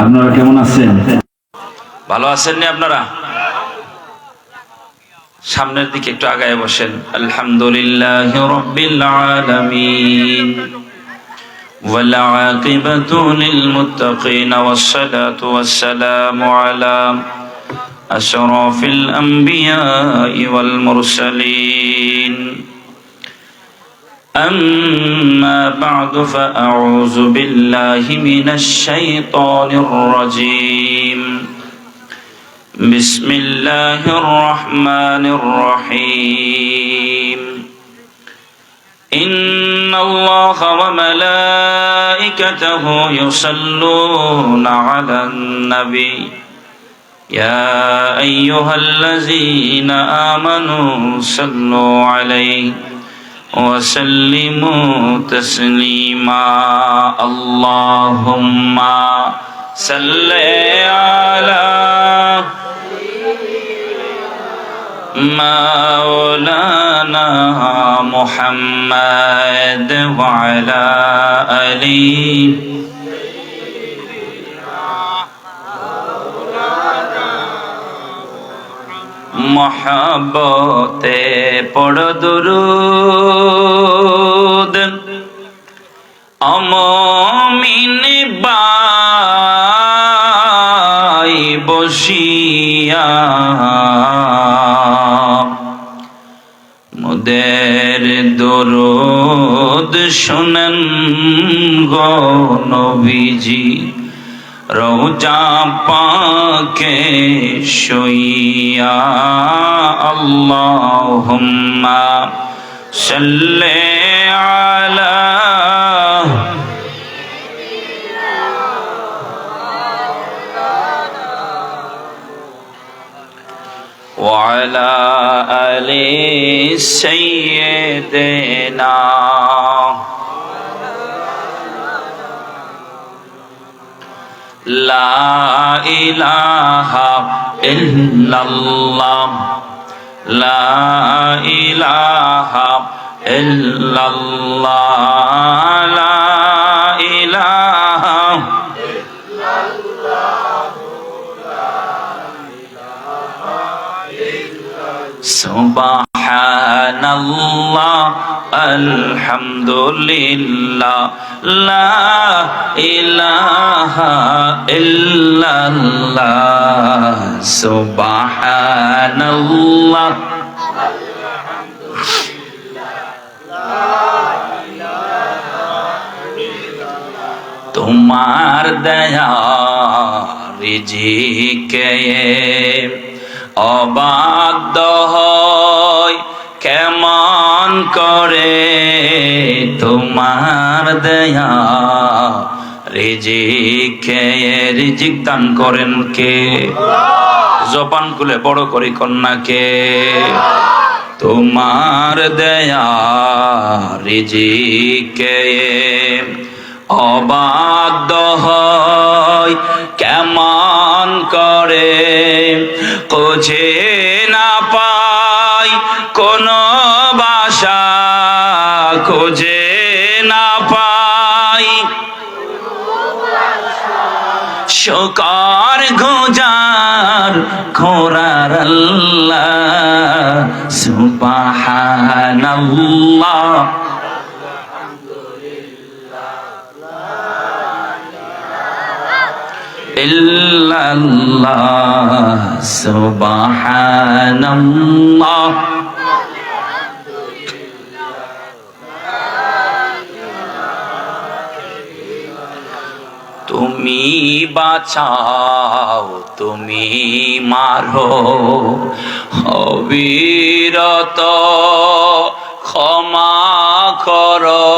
আপনারা কেমন আছেন? ভালো আছেন নি আপনারা? সামনের দিকে একটু আগায় বসেন। আলহামদুলিল্লাহি রাব্বিল আলামিন ওয়াল আকিবাতু লিল মুত্তাকিন ওয়াস সালাতু ওয়াস সালামু আলা আশরাফিল আমবিয়াই ওয়াল মুরসালিন। أما بعد فأعوذ بالله من الشيطان الرجيم. بسم الله الرحمن الرحيم. إن الله وملائكته يصلون على النبي يا أيها الذين آمنوا صلوا عليه وسلموا تسليما. اللهم صل على مولانا محمد وعلى آله محبت پڑھ درود مومن بائی বসিয়া মোদের দরুদ শুনেন গো নবীজি রওজা পাকে শুইয়া। আল্লাহুম্মা সাল্লি আলা ওয়া আলা আলি সাইয়্যিদিনা। লা ইলাহা ইল্লাল্লাহ লা ইলাহা ইল্লাল্লাহ লা ইলাহা সুবহানাল্লাহ আলহামদুলিল্লাহ লা ইলাহা ইল্লাল্লাহ সুবহানাল্লাহ তোমার দয়া রিজিকে অবাধ্য হয় কেমন করে তোমার দয়া রিজিকে রিজিক দান করেন কে? জবান খুলে বড় করে কন্যাকে তোমার দয়া রিজিকে অবাধ্য হয় কেমন করে খুঁজে না পাই কোন ভাষা খুঁজে না পাই শুকর গুজার খোরার আল্লাহ সুবহানাল্লাহ ইল্লাল্লাহ সুবহানাল্লাহ। তুমি বাঁচাও তুমি মারো অবিরত ক্ষমা করো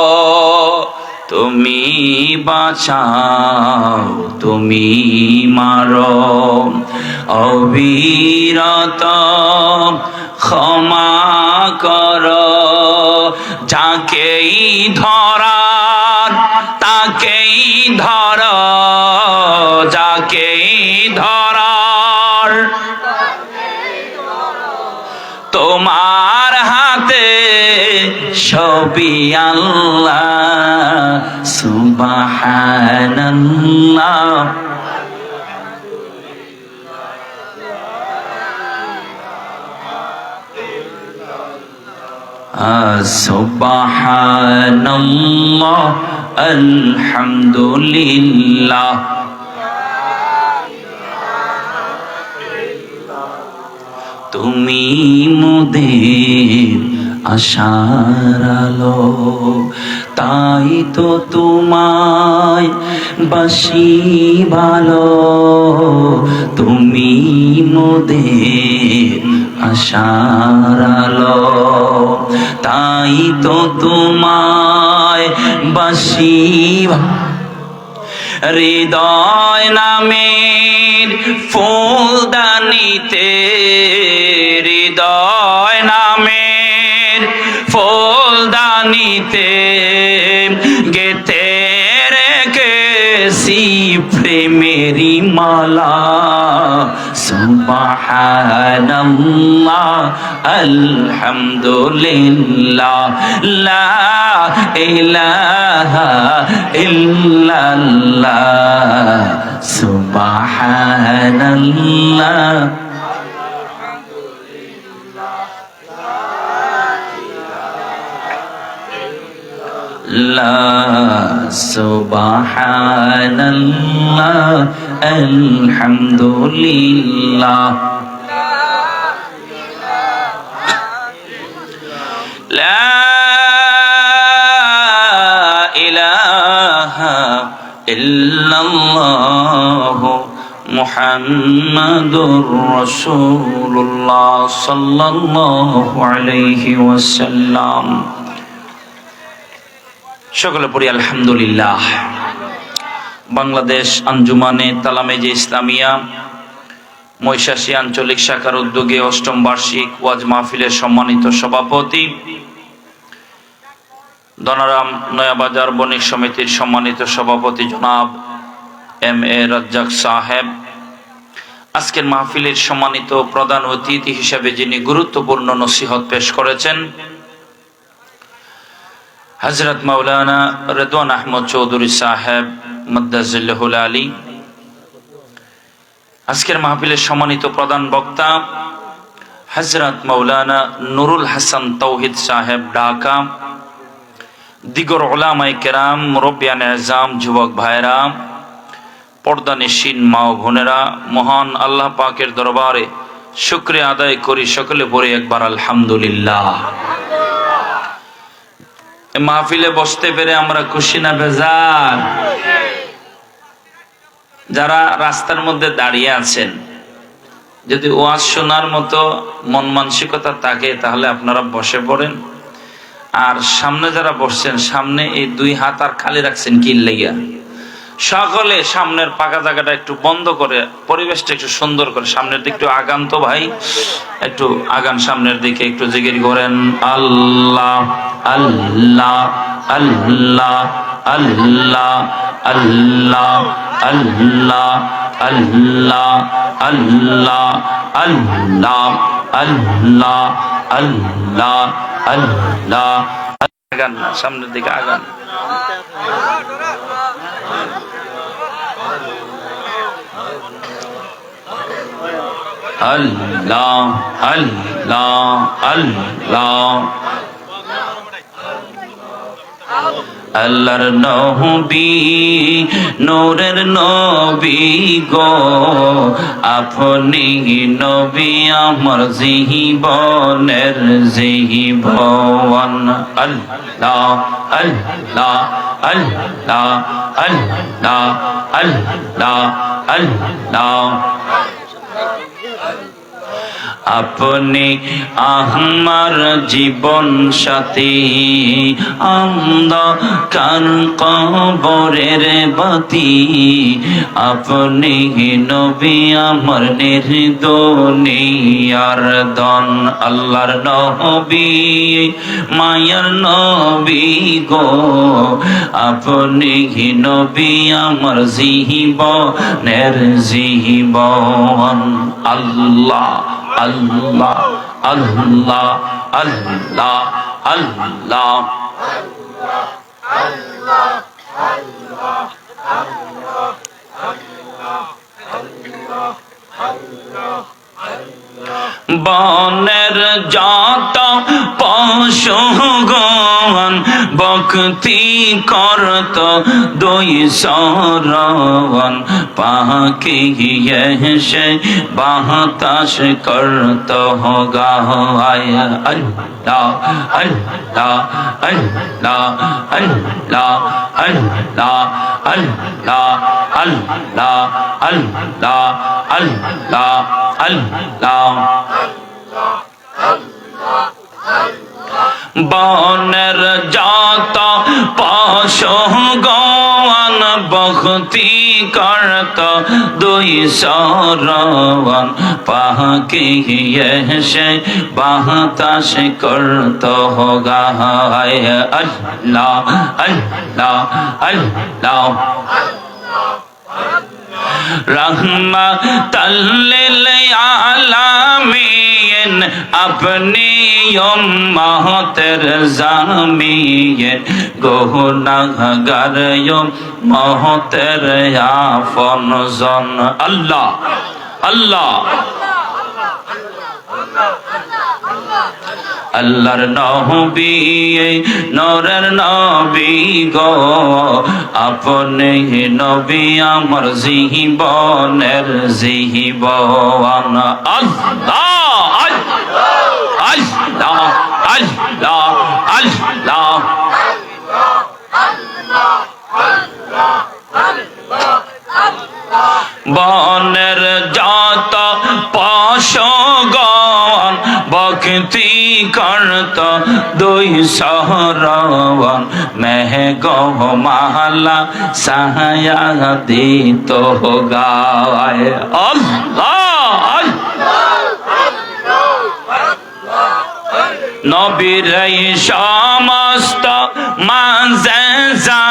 তুমি বাঁচাও তুমি মারো অবিরত ক্ষমা করো যাকেই ধরার তাকেই ধর যাকেই ধরার তোমার হাতে সবই আল্লাহ সুবহানাল্লাহ সুবহানাল্লাহ আলহামদুলিল্লাহ তুমি মোদের আশার আলো, তাই তো তোমায় বাসি ভালো। তুমি মোদের আশার আলো, তাই তো তোমায় বাসি হৃদয় নামের ফুলদানিতে, হৃদয় নামের ফুলদানিতে গেতে রেখেছি প্রেমেরি মালা। সুবহানাল্লাহ আলহামদুলিল্লাহ লা ইলাহা ইল্লাল্লাহ সুবহানাল্লাহ লা সুবহানাল্লাহ আলহামদুলিল্লাহ লা ইলাহা ইল্লাল্লাহ মুহাম্মাদুর রাসূলুল্লাহ সাল্লাল্লাহু আলাইহি ওয়াসাল্লাম। সকলে পড়ি আলহামদুলিল্লাহ। বাংলাদেশ আঞ্জুমানে তালামেজে ইসলামিয়া মৈশাসী আঞ্চলিক শাখার উদ্যোগে অষ্টম বার্ষিক ওয়াজ মাহফিলের সম্মানিত সভাপতি, দনারাম নয়াবাজার বণিক সমিতির সম্মানিত সভাপতি জনাব এম এ রাজ্জাক সাহেব, আজকের মাহফিলের সম্মানিত প্রধান অতিথি হিসেবে যিনি গুরুত্বপূর্ণ নসিহত পেশ করেছেন হযরত মাওলানা রেদওয়ান আহমদ চৌধুরী সাহেব মাদ্দাজিল্লাহুল আলী, আজকের মাহফিলের সম্মানিত প্রধান বক্তা হযরত মাওলানা নুরুল হাসান তৌহিদ সাহেব ঢাকা, দিগর উলামায়ে কেরাম, মুরব্বিয়ান আযম, যুবক ভাইরা, পর্দানিশীন মা ও বোনেরা, মহান আল্লাহ পাকের দরবারে শুকরিয়া আদায় করি সকলে পড়ে একবার আলহামদুলিল্লাহ। মাহফিলে বসতে পেরে আমরা খুশি না বেজার? যারা রাস্তার মধ্যে দাঁড়িয়ে আছেন, যদি ওয়াজ শোনার মতো মন মানসিকতা থাকে তাহলে আপনারা বসে পড়েন। আর সামনে যারা বসছেন, সামনে এই দুই হাত আর খালি রাখছেন কি লেগা? সকলে সামনের পাকা জায়গাটা একটু বন্ধ করে, পরিবেশটা একটু সুন্দর করে সামনের দিকে একটু আগান তো ভাই, একটু আগান সামনের দিকে, একটু জিকির করেন আল্লাহ আল্লাহ আল্লাহ আল্লাহ আল্লাহ আল্লাহ আল্লাহ আল্লাহ আল্লাহ আল্লাহ আল্লাহ আল্লাহ। আগান না, সামনের দিকে আগান। আল্লাহ আল্লাহ আল্লাহ আল্লাহর নবী নূরের নবী গো, আপনি নবী আমার জীবনের জীবন। আল্লাহ আল্লাহ আল্লাহ আল্লাহ আল্লাহ আল্লাহ। আপনি আমার জীবন সাথী, অন্ধকার কবরের বাতি, আপনি নবী আমার নির্দনিয়ার দন। আল্লাহর নবী মায়ার নবী গো, আপনি নবী আমার জীবনের জীবন। আল্লাহ আল্লাহ আল্লাহ আল্লাহ আল্লাহ বনের যত পশুগণ ভক্তি করত দুই সরণ পাখি এসে বাতাস করত গায় আল্লাহ আল্লাহ আল্লাহ আল্লাহ আল্লাহ আল্লাহ আল্লাহ আল্লাহ আল্লাহ আল্লাহ বনের যত পশুগণ ভক্তি করত দুই সরণ পাখি এসে বাতাস করত গায় আল্লাহ আল্লাহ আল্লাহ রহমাতাল লিল আলামিন আপনি উম্মতের জামিন গুনাহগার উম্মতের আপনজন আল্লাহ আল্লাহ আল্লাহর নবী নূরের নবী গো আপনি নবী আমার জীবনের জীবন আল্লাহ আল্লাহ আল্লাহ আল্লাহ বনের যত পশুগণ ভক্তি করত দুই সরণ মেঘ মালা সাহায্য দিত গায় আল্লাহ নবীর সমস্ত মাজেজা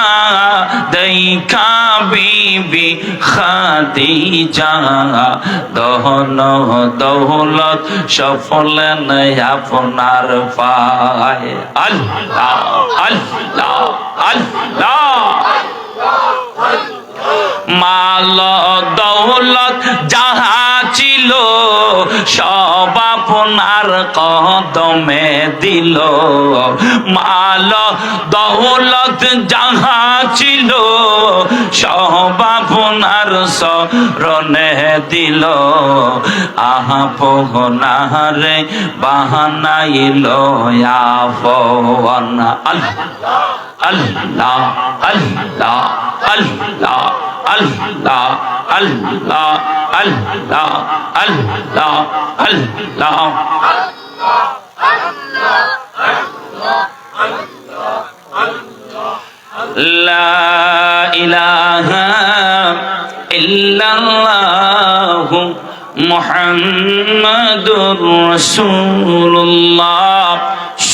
দেখা বিবি খাদিজা দহন দৌলত সফল আপনার পায় আল্লাহ আল্লাহ আল্লাহ মাল দৌলত যাহা ছিল সব আপনার কদমে দিল মাল দৌলত যাহা ছিল সব আপনার শরণে দিল আপনারে বাহানাইল আপন আল্লাহ আল্লাহ আল্লাহ আল্লাহ আল্লাহ আল্লাহ আল্লাহ আল্লাহ আল্লাহ লা ইলাহা ইল্লাল্লাহ মুহাম্মাদুর রাসূলুল্লাহ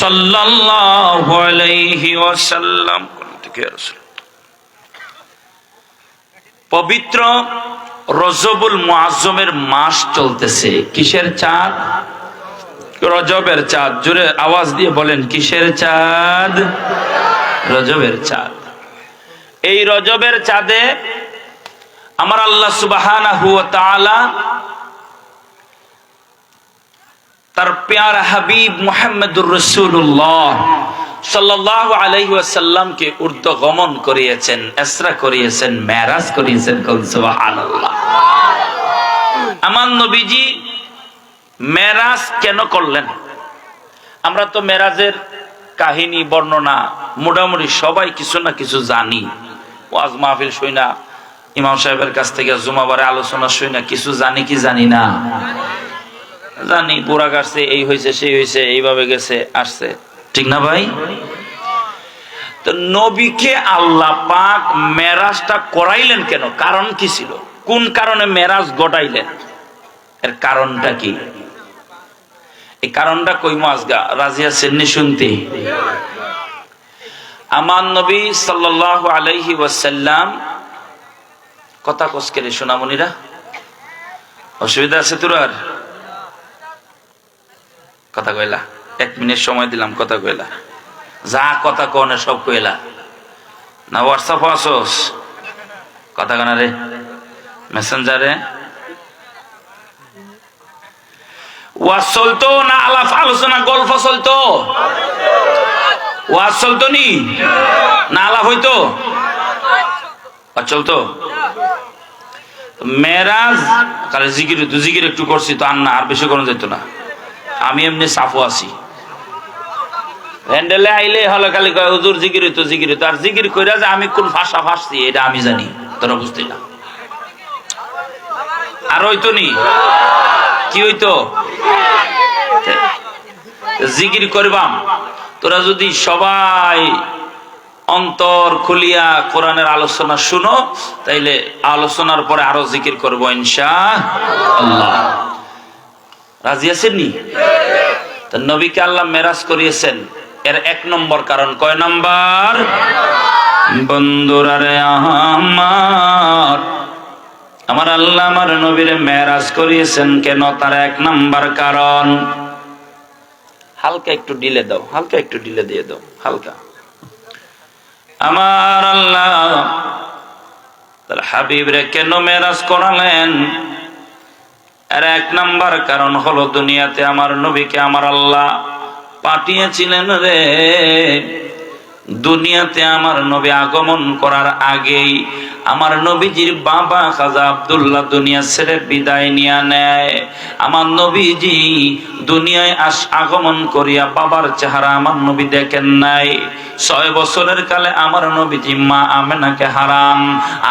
সাল্লাল্লাহু আলাইহি ওয়াসাল্লাম। পবিত্র রজবুল মুআজ্জমের মাস চলতেছে। কিসের চাঁদ? রজবের চাঁদ। জোরে আওয়াজ দিয়ে বলেন, কিসের চাঁদ? রজবের চাঁদ। এই রজবের চাঁদে আমার আল্লাহ সুবহানাহু ওয়া তাআলা তার প্যারা হাবিব মুহাম্মদুর রাসূলুল্লাহ সাল্লাল্লাহু আলাইহি ওয়াসাল্লামকে ঊর্ধ্বগমন করিয়েছেন, ইসরা করিয়েছেন, মেরাজ করিয়েছেন। সুবহানাল্লাহ। আমার নবীজি মেরাজ কেন করলেন? আমরা তো মেরাজের কাহিনী বর্ণনা মোটামুটি সবাই কিছু না কিছু জানি। ওয়াজ মাহফিল শুই না, ইমাম সাহেবের কাছ থেকে জুমাবারে আলোচনা শুই না, কিছু জানি কি জানি না? জানি। বুড়া গাছে এই হয়েছে সেই হয়েছে, এইভাবে গেছে আসছে, ঠিক না ভাই? তো নবীকে আল্লাহ পাক মেরাজটা করাইলেন কেন? কারণ কি ছিল? কোন কারণে মেরাজ ঘটাইলেন? এর কারণটা কি? এই কারণটা কইমো আজগা। রাজি আছেন নি শুনতে? আমার নবী সাল্লাল্লাহু আলাইহি ওয়াসাল্লাম কথা কসকে সোনামণিরা, অসুবিধা আছে তোর? আর কথা কইলা, 1 মিনিট সময় দিলাম, কথা কইলা, যা কথা কনে সব কইলা না? হোয়াটসঅ্যাপ আসোস কথা কনা রে, মেসেঞ্জারে ওয়াজ চলতো না আলাপ আলোচনা গল্প চলতো? ওয়াজ চলতো নি না আলাপ হইতো চলতো মেরাজ কালে জিকির একটু করছি তো আর না আর বেশি করা যেত না আমি এমনি সাফও আছি হ্যান্ডেলে আইলে হলো খালি কয় হুজুর জিকির হইতো আর জিকির কইরা যে আমি কোন ভাষা ভাসছি এটা আমি জানি তোরা বুঝতে না আর হইতো নি কি হইতো জিকির করবাম তোরা যদি সবাই অন্তর খুলিয়া কোরআনের আলোচনা শুনো তাইলে আলোচনার পরে আরো জিকির করবো ইনশাআল্লাহ রাজি আছেন নি নবীকে আল্লাহ মেরাজ করিয়েছেন এর 1 নম্বর কারণ কয় নম্বর বন্ধুরা রে আমার আল্লাহ আমার নবীরে মেরাজ করিয়েছেন কেন তার 1 নম্বর কারণ হালকা একটু ডিলে দাও হালকা একটু ডিলে দিয়ে দাও হালকা আমার আল্লাহ তার হাবিব রে কেন মেরাজ করালেন এর 1 নম্বর কারণ হলো দুনিয়াতে আমার নবীকে আমার আল্লাহ পাঠিয়েছিলেন রে দুনিয়াতে আমার নবী আগমন করার আগেই আমার নবীজির বাবা খাজা আব্দুল্লাহ দুনিয়া ছেড়ে বিদায় নিয়ে নেয় আমার নবীজি দুনিয়ায় আগমন করিয়া বাবার চেহারা আমার নবী দেখেন নাই 6 বছরের কালে আমার নবীজি মা আমেনাকে হারাম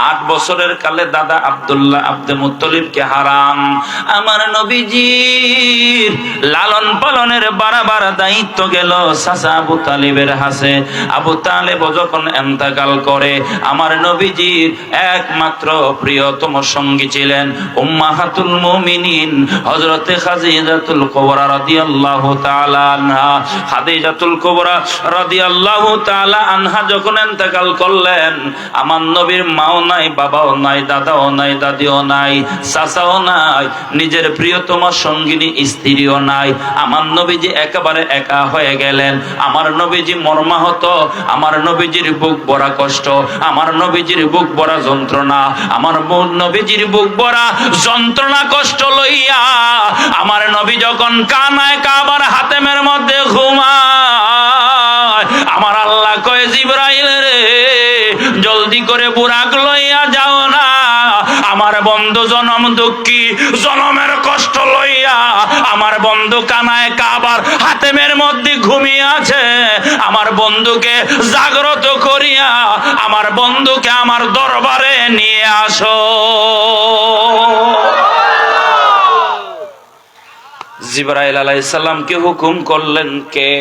8 বছরের কালে দাদা আব্দুল্লাহ আব্দুল মুত্তালিবকে হারাম আমার নবীজির লালন পালনের বারবার দায়িত্ব গেল চাচা আবু তালিবের হাতে আবু তালেব যখন ইন্তেকাল করে আমার নবীজির একমাত্র প্রিয়তম সঙ্গী ছিলেন উম্মাহাতুল মুমিনিন হযরতে খাদিজাতুল কুবরা রাদিয়াল্লাহু তাআলা আনহা খাদিজাতুল কুবরা রাদিয়াল্লাহু তাআলা আনহা যখন ইন্তেকাল করলেন আমার নবীর মাও নাই বাবাও নাই দাদাও নাই দাদিও নাই চাচাও নাই নিজের প্রিয়তম সঙ্গিনী স্ত্রীও নাই আমার নবীজি একেবারে একা হয়ে গেলেন আমার নবীজি মর্মাহত আমার নবীজির বুক ভরা কষ্ট আমার নবীজির বুক ভরা যন্ত্রণা আমার নবীজির বুক ভরা যন্ত্রণা কষ্ট লইয়া আমার নবী যখন কানায় কাবার হাতেমের মধ্যে ঘুমায় আমার আল্লাহ কয় জিবরাইল রে জলদি করে বুরাক লইয়া যাও না আমার বন্ধু জনম দুঃখী জনমের কষ্ট লইয়া আমার বন্ধু কানায় কাবার হাতেমের মধ্যে ঘুমিয়ে আছে আমার বন্ধুকে জাগ্রত করিয়া আমার বন্ধুকে আমার দরবারে নিয়ে আসো জিবরাইল আলাইহিস সালামকে হুকুম করলেন কে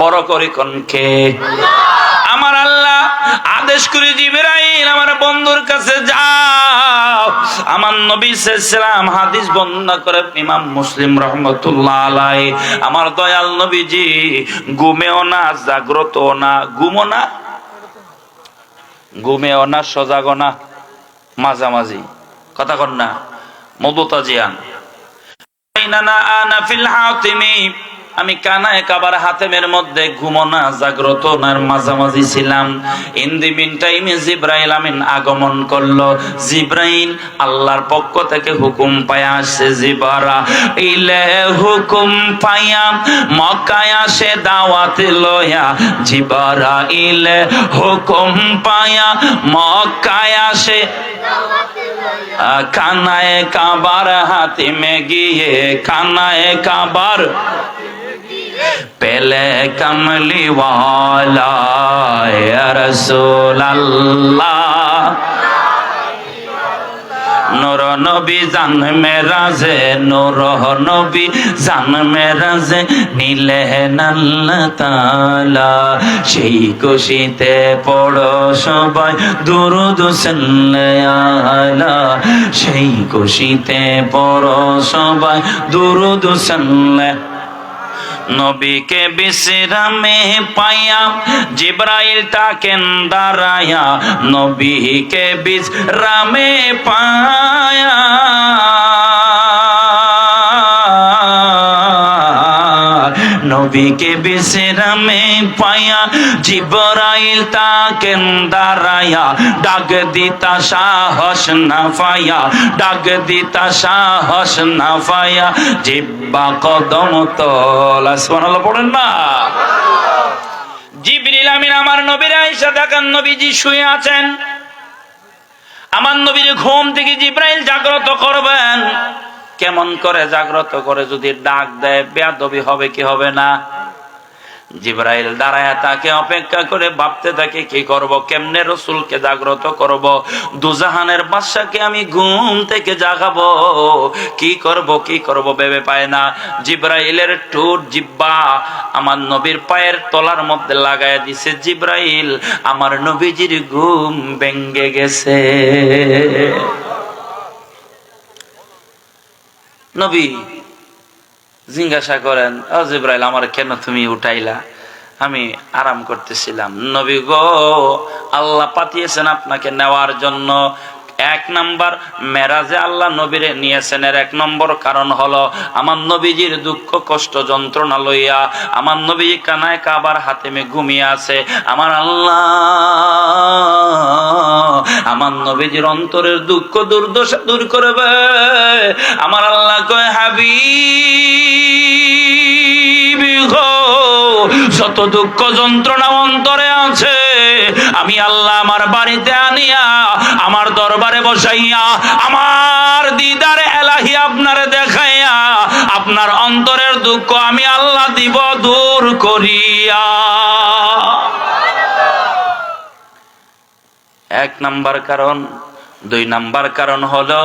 বড় করে কোন কে আমার আল্লাহ আদেশ করে জিবরাইল আমার বন্ধুর কাছে যাও আমার নবী সাল্লাল্লাহু আলাইহি হাদিস বর্ণনা করে ইমাম মুসলিম রাহমাতুল্লাহ আলাইহি আমার দয়াল নবীজি ঘুমেও না জাগ্রতও না ঘুমেও না সজাগও না মাঝামাঝি কথা কন না মুদতাজিয়ান আনা ফিল হাতিমি আমি কানায় কাবার হাতেমের মধ্যে ঘুমনা জাগ্রত নার মাঝামাঝি ছিলাম ইন দি মিন টাইমে জিবরাইল আমিন আগমন করলো জিবরাইল আল্লাহর পক্ষ থেকে হুকুম পায়া আসছে জিবরা ইলে হুকুম পায়া মক্কায় আসে দাওয়াত লয়া জিবরা ইলে হুকুম পায়া মক্কায় আসে কানায় কাবার হাতিমে গিয়ে কানায় কাবার পেলে কমলি ওয়ালা ইয়া রাসূলুল্লাহ নূর নবী জান মেরাজে নূর নবী জান মেরাজে নিলেন আল্লাহ তাআলা সেই খুশিতে পড়ো সবাই দুরূদ সাল্লাল্লাহ সেই খুশিতে পড়ো সবাই দুরূদ সাল্লাল্লাহ নবীকে বিশ্রামে পাইয়া জিবরাইল তাকেন দাঁড়ায়া নবীকে বিশ্রামে পায়া নবীকে বিশ্রামে পাইয়া জিবরাইল তাকেন দাঁড়ায়া ডাক দিতা সাহস না পাইয়া ডাক দিতা সাহস না পাইয়া জিব্বা কদম তলা সুবহানাল্লাহ পড়েন না জিবরিল আমিন আমার নবীর আয়েশা দেখেন নবীজি শুয়ে আছেন। আমার নবীর ঘুম থেকে জিবরাইল জাগ্রত করবেন। কেমন করে জাগ্রত করে? যদি ডাক দেয় বেয়াদবি হবে কি হবে না? জিবরাইল দাঁড়ায় তাকে অপেক্ষা করে ভাবতে থাকে কি করব, কেমনে রসুলকে জাগ্রত করব, দুজাহানের বাদশাকে আমি ঘুম থেকে জাগাবো, কি করব ভেবে পায় না। জিবরাইলের ঠোঁট জিব্বা আমার নবীর পায়ের তলার মধ্যে লাগায় দিছে। জিবরাইল আমার নবীজির ঘুম ভেঙ্গে গেছে। নবী জিজ্ঞাসা করেন, ও জিবরাইল আমার কেন তুমি উঠাইলা? আমি আরাম করতেছিলাম। নবী গো, আল্লাহ পাঠিয়েছেন আপনাকে নেওয়ার জন্য। এক নাম্বার মেরাজে আল্লাহ নবীরে নিয়েছেন, এর এক নম্বর কারণ হলো আমার নবীজির দুঃখ কষ্ট যন্ত্রণা লইয়া আমার নবী কানায় কাবার হাতেমে ঘুমিয়ে আছে। আমার আল্লাহ আমার নবীজির অন্তরের দুঃখ দুর্দশা দূর করবে। আমার আল্লাহ কয়, হাবিব গো, শত দুঃখ যন্ত্রণা অন্তরে আছে, আমি আল্লাহ আমার বাড়িতে আনিয়া আমার দরবারে বসাইয়া আমার দিদারে এলাহি আপনারে দেখাইয়া আপনার অন্তরের দুঃখ আমি আল্লাহ দিব দূর করিয়া। এক নাম্বার কারণ। দুই নাম্বার কারণ হলো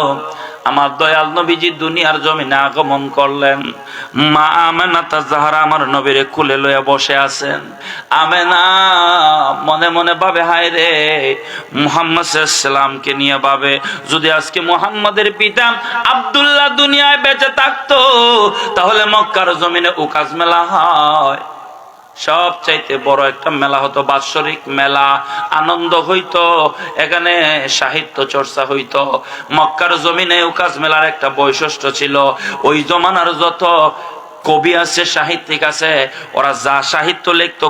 আমার দয়াল নবীজি দুনিয়ার জমিনে আগমন করলেন। মা আমেনা তাজহারা আমার নবীরে কুলে লইয়া বসে আছেন। আমেনা মনে মনে ভাবে, হায় রে, মুহাম্মদ সাল্লাল্লাহু আলাইহি সাল্লামকে নিয়ে ভাবে, যদি আজকে মুহাম্মাদের পিতা আব্দুল্লাহ দুনিয়ায় বেঁচে থাকতো তাহলে মক্কার জমিনে উকাজ মেলা হয়, সবচাইতে বড় একটা মেলা হতো, বাৎসরিক মেলা, আনন্দ হইতো, এখানে সাহিত্য চর্চা হইতো। মক্কার জমিনে উকাজ মেলার একটা বৈশিষ্ট্য ছিল, ওই জমানার যত কবি আছে সাহিত্যিক আছে ওরা যা সাহিত্য লিখতো,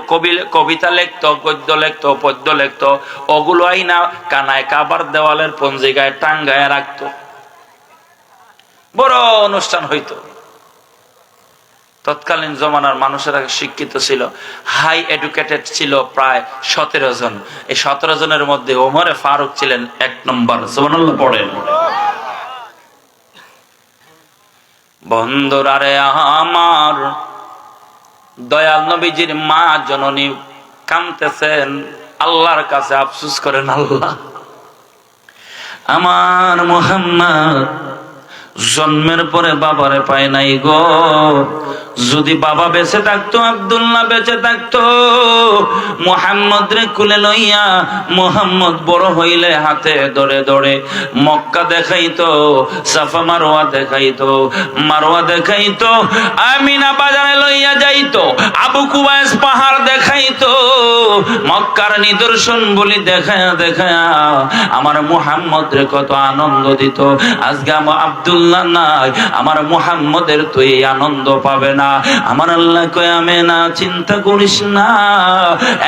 কবিতা লিখতো, গদ্য লিখতো, পদ্য লিখতো, ওগুলো আইনা কানায় কাবার দেওয়ালের পঞ্জিকায় টাঙ্গায় রাখতো। বড় অনুষ্ঠান হইতো। তৎকালীন জমানার মানুষেরা শিক্ষিত ছিল, হাই এডুকেটেড ছিল প্রায় 17 জন। এই 17 জনের মধ্যে ওমরে ফারুক ছিলেন 1 নম্বর। সুবহানাল্লাহ পড়েন। বন্ধুরা রে, আমার দয়াল নবীজির মা জননী কাঁদতেছেন, আল্লাহর কাছে আফসোস করেন, আল্লাহ আমার মুহাম্মদ জন্মের পরে বাবারে পায় নাই গো, যদি বাবা বেঁচে থাকতো, আব্দুল্লাহ বেঁচে থাকতো, মুহাম্মদ রে কুলে লইয়া মুহাম্মদ বড় হইলে হাতে ধরে ধরে মক্কা দেখাইতো, সাফা মারওয়া দেখাইতো, মারওয়া দেখাইতো, আমিনা বাজারে লইয়া যাইতো, আবু কুবাইস পাহাড় দেখাইতো, মক্কার নিদর্শন বলি দেখায়া দেখায়া আমার মুহাম্মদ রে কত আনন্দ দিত। আজকে আমার আব্দুল্লাহ নাই, আমার মুহাম্মদের তো এই আনন্দ পাবে না। আমার আল্লাহ কয়, আমেনা চিন্তা করিস না,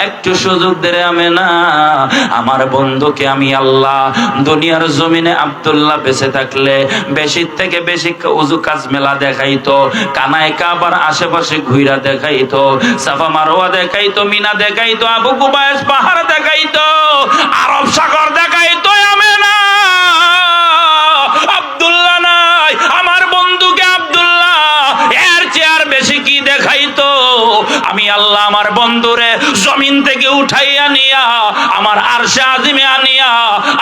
একটু সুযোগ দে আমেনা, আমার বন্ধুকে আমি আল্লাহ দুনিয়ার জমিনে আব্দুল্লাহ বেঁচে থাকলে বেশি থেকে বেশি উজু কাজ মেলা দেখাইতো, কানায় কাবার আশেপাশে ঘুরা দেখাইতো, সাফা মারওয়া দেখাইতো, মিনা দেখাইতো, আবু কুবাইস পাহাড় দেখাইতো, আরব সাগর দেখাইতো। আমেনা আব্দুল্লাহ নাই, আমার বন্ধুকে আব্দুল্লাহ এর চেয়ার বেশি কি দেখাইতো। আমি আল্লাহ আমার বন্ধুরে জমিন থেকে উঠাইয়া নিয়া আমার আরশে আজিমে আনিয়া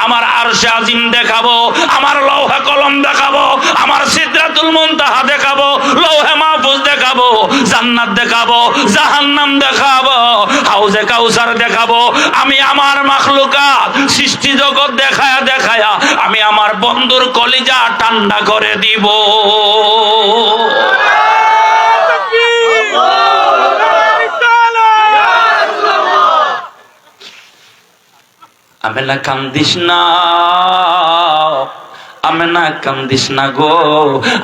আমার আরশে আজিম দেখাবো, আমার লৌহে কলম দেখাবো, আমার সিদরাতুল মুনতাহা দেখাবো, লৌহে মাহফুজ দেখাবো, জান্নাত দেখাবো, জাহান্নাম দেখাবো, হাউজে কাউসার দেখাবো। আমি আমার মাখলুকাত সৃষ্টি জগৎ দেখায়া দেখায়া আমি আমার বন্ধুর কলিজা ঠান্ডা করে দিব। আমেনা কান্দিস না, আমেনা কান্দিস না গো,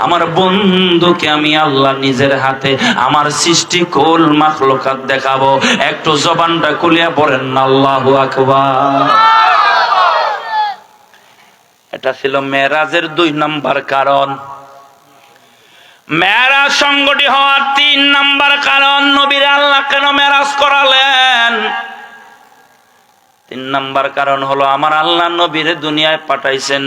আমার বন্ধুকে আমি আল্লাহ নিজের হাতে আমার সৃষ্টি কুল মাখলুকাত দেখাবো। একটু জবানটা খুলিয়া পড়েন না আল্লাহু আকবার। এটা ছিল মেরাজের 2 নম্বর কারণ। মেরাজ সংগঠিত হওয়ার 3 নাম্বার কারণ, নবীর আল্লাহ কেন মেরাজ করালেন? 3 নাম্বার কারণ হলো আমার আল্লাহ নবীরে দুনিয়ায় পাঠাইছেন।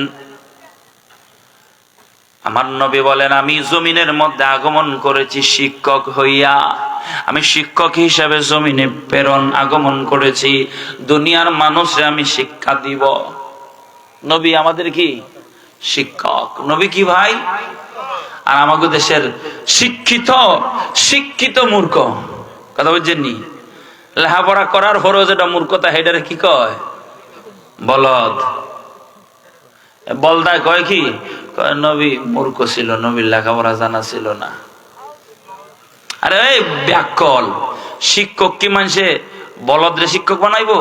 আমার নবী বলেন, আমি জমিনের মধ্যে আগমন করেছি শিক্ষক হইয়া। আমি শিক্ষক হিসাবে জমিনে আগমন করেছি, দুনিয়ার মানুষে আমি শিক্ষা দিব। নবী আমাদের কি শিক্ষক। নবী কি ভাই? আর আমাদের দেশের শিক্ষিত মূর্খ, কথা বুঝছেননি? লেখাপড়া করার পরেও যেটা মূর্খতা, হেডারে কি কয়? বলদ। বলদায় কয় কি? কয় নবী মূর্খ ছিল, নবীর লেখাপড়া জানা ছিল না। আরে এই ব্যাকল শিক্ষক কি মানুষে বলদরে শিক্ষক বানাইবো?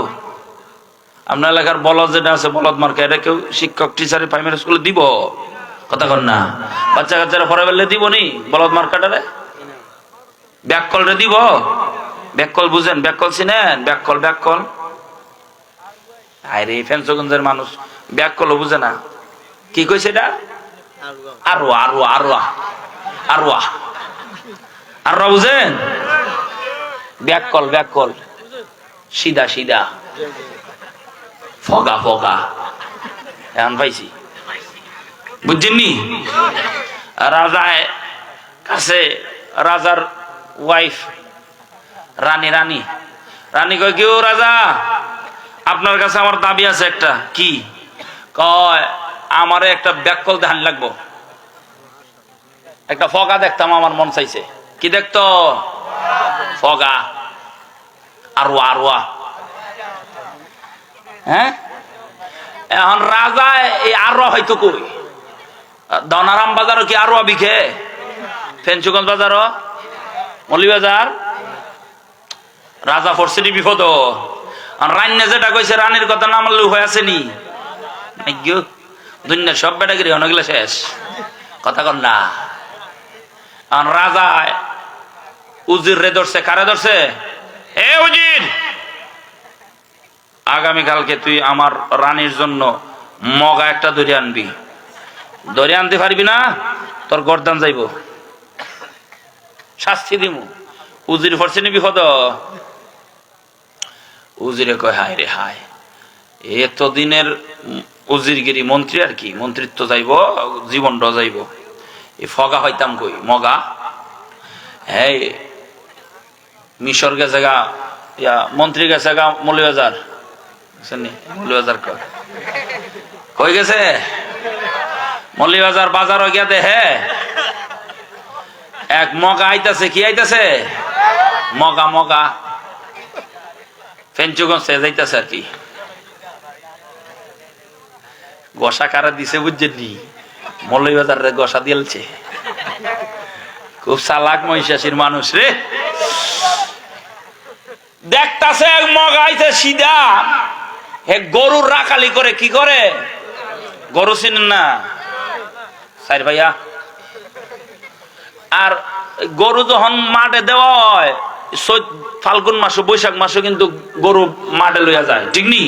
আপনার এলাকার বলদ যেটা আছে, বলদ মার্কা, এটা কেউ শিক্ষক টিচারে প্রাইমারি স্কুলে দিব? কথা কন না। বাচ্চা কাচ্চারা পরে বেললে দিব নি বলদ মার্কাটারে? ব্যাকল রে দিব? ব্যাকল বুঝেন? ব্যাকল চিনেন? ব্যাকল আরে ফেন্সগঞ্জের মানুষ ব্যাকল বুঝে না। কি কইছে এটা? আরওয়া বুঝেন? ব্যাকল সিধা ফগা এখন পাইছি, বুঝছেননি? রাজায় কাছে রাজার ওয়াইফ রানী কয়, কেউ রাজা, আপনার কাছে আমার দাবি আছে একটা। কি কয়? আমারে একটা ব্যাকল ধান লাগবো, একটা ফগা দেখতাম, আমার মন চাইছে। কি দেখতো? ফগা। আরওয়া। হ্যাঁ, এখন রাজা এই আরওয়া হয়তো কই? ধনারাম বাজারও কি আরওয়া বিখে? ফেঞ্চুগঞ্জ বাজারও, মৌলভীবাজার। রাজা ফরসিটি বিপদ। রান্না যেটা কইছে রানীর কথা না মানলে উপায় আছে নি? দুনিয়ার সব বেটাগিরি অনেকগুলো শেষ, কথা কন না। রাজা উজির রে ধরছে। কারে ধরছে? এ উজির, আগামীকালকে তুই আমার রানীর জন্য মগা একটা ধরে আনবি। ধরে আনতে পারবি না, তোর গর্দান যাইব, শাস্তি দিমু। উজির ফরছে নি বিপদ। উজিরে কয়, হায় রে হায়, এতদিনের উজিরগিরি, মন্ত্রী আর কি, মন্ত্রিত্ব যাইব, জীবনটা যাইব। এই ফগা হইতাম কই? মগা। হ্যাঁ, মিশর গেছে গা, মন্ত্রী গেছে গা মৌলভীবাজার। মৌলভীবাজার কই গেছে? মৌলভীবাজার বাজারও গিয়া দেখে এক মগা আইতাছে। কি আইতাছে? মগা ফেঞ্চুগঞ্জ যাইতাছে আর কি। গসা কারা দিছে বুঝছেন? মৌলভীবাজার রে গসা দিয়েছে। খুব চালাক মহিষাসীর মানুষ রে। দেখতাছে এক মগা আইছে সিধা, হে গরুর রাখালি করে। কি করে? গরু চিনেন না? সাইর ভাইয়া। আর গরু যখন মাঠে দেওয়া হয়, ফাল্গুন মাসে, বৈশাখ মাসে কিন্তু গরু মাঠে লইয়া যায়, ঠিক নি?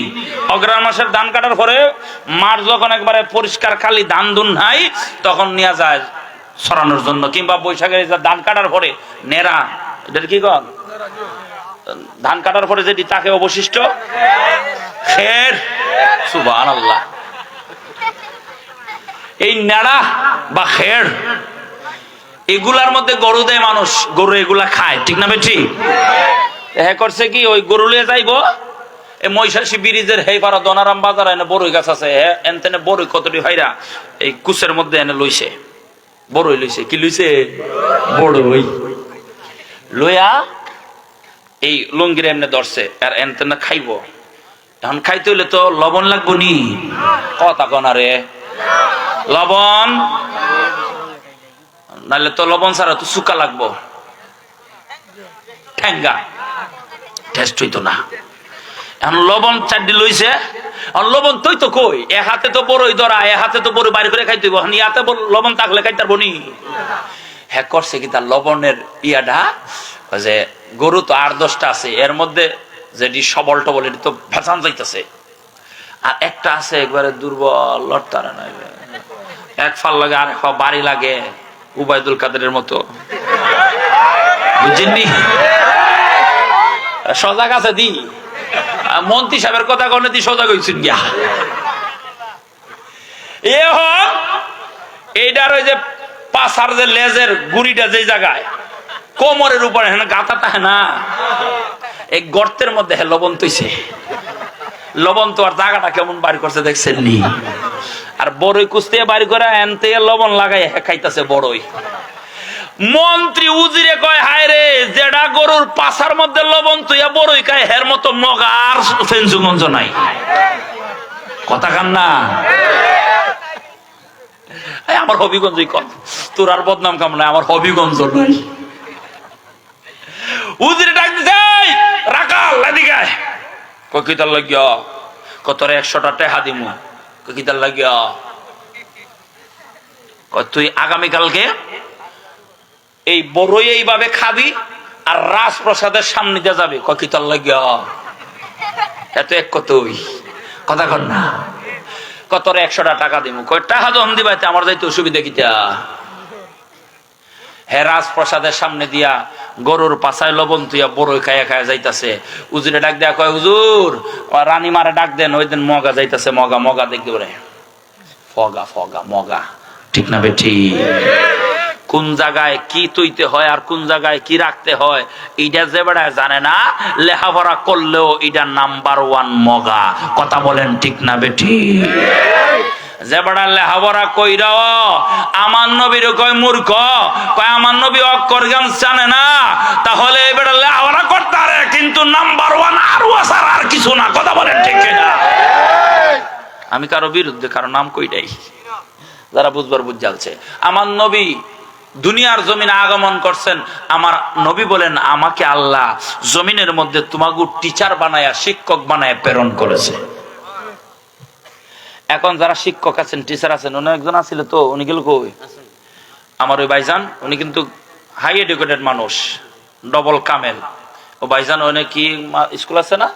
অগ্রহায়ণ মাসের ধান কাটার পরে মাঠ যখন একবারে পরিষ্কার খালি, ধান ধুন নাই, তখন নিয়ে যায় ছড়ানোর জন্য। কিংবা বৈশাখের ধান কাটার পরে নেড়া, এটার কি কন? ধান কাটার পরে যেটি তাকে অবশিষ্ট খের, সুবহানাল্লাহ। এই নেড়া বা খের, এগুলার মধ্যে গরু দেয় মানুষ, গরু এগুলা খায়, ঠিক না বেঠি? হ্যাঁ করছে কি, ওই গরু লিয়ে যাইবো এই মহিষাসী ব্রিজের হেই পাড়া দনারাম বাজার এনে বড়ই গাছ আছে, হ্যাঁ এনতেনে বড়ই কতটি ভাইরা এই কুচের মধ্যে এনে লইছে, বড়ই লইছে। কি লইছে? বড়ই লইয়া এই লঙ্গির এমনি ধরছে, আর এনতেনে খাইবো। এখন খাইতে হইলে তো লবণ লাগবো নি? কথা কনারে লবণ, নাহলে তো লবণ ছাড়া তো শুকা লাগবো, ঠেঙ্গা, টেস্ট হইতো না। এখন লবণ চারটি লইছে, লবণ তুই তো কই, এ হাতে তো বড়ই ধরা, এ হাতে তো বড় বাইরে করে খাইতে হইব, ইয়াতে লবণ থাকলে খাইতে পারবো নি? হ্যাঁ করছে কি, তার লবণের ইয়াটা যে গরু তো 8-10টা আছে, এর মধ্যে যেটি সবল টবল এটি তো ভেসান যাইতেছে, আর একটা আছে একবারে দুর্বল, লড়তারে না, এক ফাল লাগে আর এক বাড়ি লাগে, উবাইদুল কাদেরের মতো, বুঝছেননি? সজাগ আছে দি মন্ত্রী সাহেবের কথা কনে দি সজাগ হয়েছেন গিয়া। এ হন এইটার ওই যে পাশার যে লেজের গুড়িটা যে জায়গায় কোমরের উপরে হ্যাঁ গাঁথাটা হ্যাঁ না, এই গর্তের মধ্যে হ্যাঁ লবণ তৈছে। লবণ তো আর জায়গাটা কেমন বাড়ি করছে দেখছেন নি? আর বড়ই কুস্তে বাড়ি করে এনতে লবণ লাগাই খাইতেছে বড়ই। মন্ত্রী উজিরে কয় হায় রে, যেটা গরুর পাছার মধ্যে লবণ তুইয়া বড়ই খায় হের মতো মগা আর ফেঞ্চুগঞ্জ নাই। কথা কান না? আমার হবিগঞ্জই কর, তোর আর বদনাম কাম নাই, আমার হবিগঞ্জ নাই। উজিরে ডাক দিছে, রাখাল এদিকে আয়। কই কিতার লাগিয়া? কতরে 100টা টাকা দিমু। কই কিতার লাগিয়া? কই তুই আগামীকালকে এই বড়ই এইভাবে খাবি আর রাজপ্রসাদের সামনে দিয়ে যাবে। কই কিতার লাগিয়া? এত এক কতই কথা কর না। কতরে 100টা টাকা দিমু। কই টাকা যখন দিবাইতে আমার যাইতে অসুবিধা কিটা? হে রাজপ্রসাদের সামনে দিয়া গরুর পাছায় লবণ তুইয়া বড়ই খাইয়া খাইয়া যাইতাছে। উজুরে ডাক দেয়া কয়, হুজুর রানী মারে ডাক দেন, ওই দিন মগা যাইতাছে, মগা মগা দেখতে পারে ফগা ফগা মগা। ঠিক না বেঠি? কোন জায়গায় কি তৈতে হয় আর কোন জায়গায় কি রাখতে হয় এইটা যে বেড়ায় জানে না, লেখাপড়া করলেও এটা নাম্বার 1 মগা। কথা বলেন ঠিক না বেঠি? যে বেড়া লেখাপড়া কইরাও আমার নবীর কয় মূর্খ, কয় আমার নবী অক্ষর জ্ঞান জানে না, তাহলে এই বেড়া লেখাপড়া করতে পারে কিন্তু নাম্বার 1 আরো আসার আর কিছু না। কথা বলেন ঠিক না? আমি কারো বিরুদ্ধে কারো নাম কইটাই, যারা বুঝবার বুঝ জ্বালছে। আমার নবী দুনিয়ার জমিনে আগমন করছেন, আমার নবী বলেন আমাকে আল্লাহ জমিনের মধ্যে তোমাকে টিচার বানায়া শিক্ষক বানায়া প্রেরণ করেছে। এখন যারা শিক্ষক আছেন টিচার আছেন, উনি একজন আছিল তো, উনি গেল কই? আমার ওই ভাইজান, উনি কিন্তু হাই এডুকেটেড মানুষ, ডবল কামেল। ও ভাইজান ওনে কি স্কুল আছে না?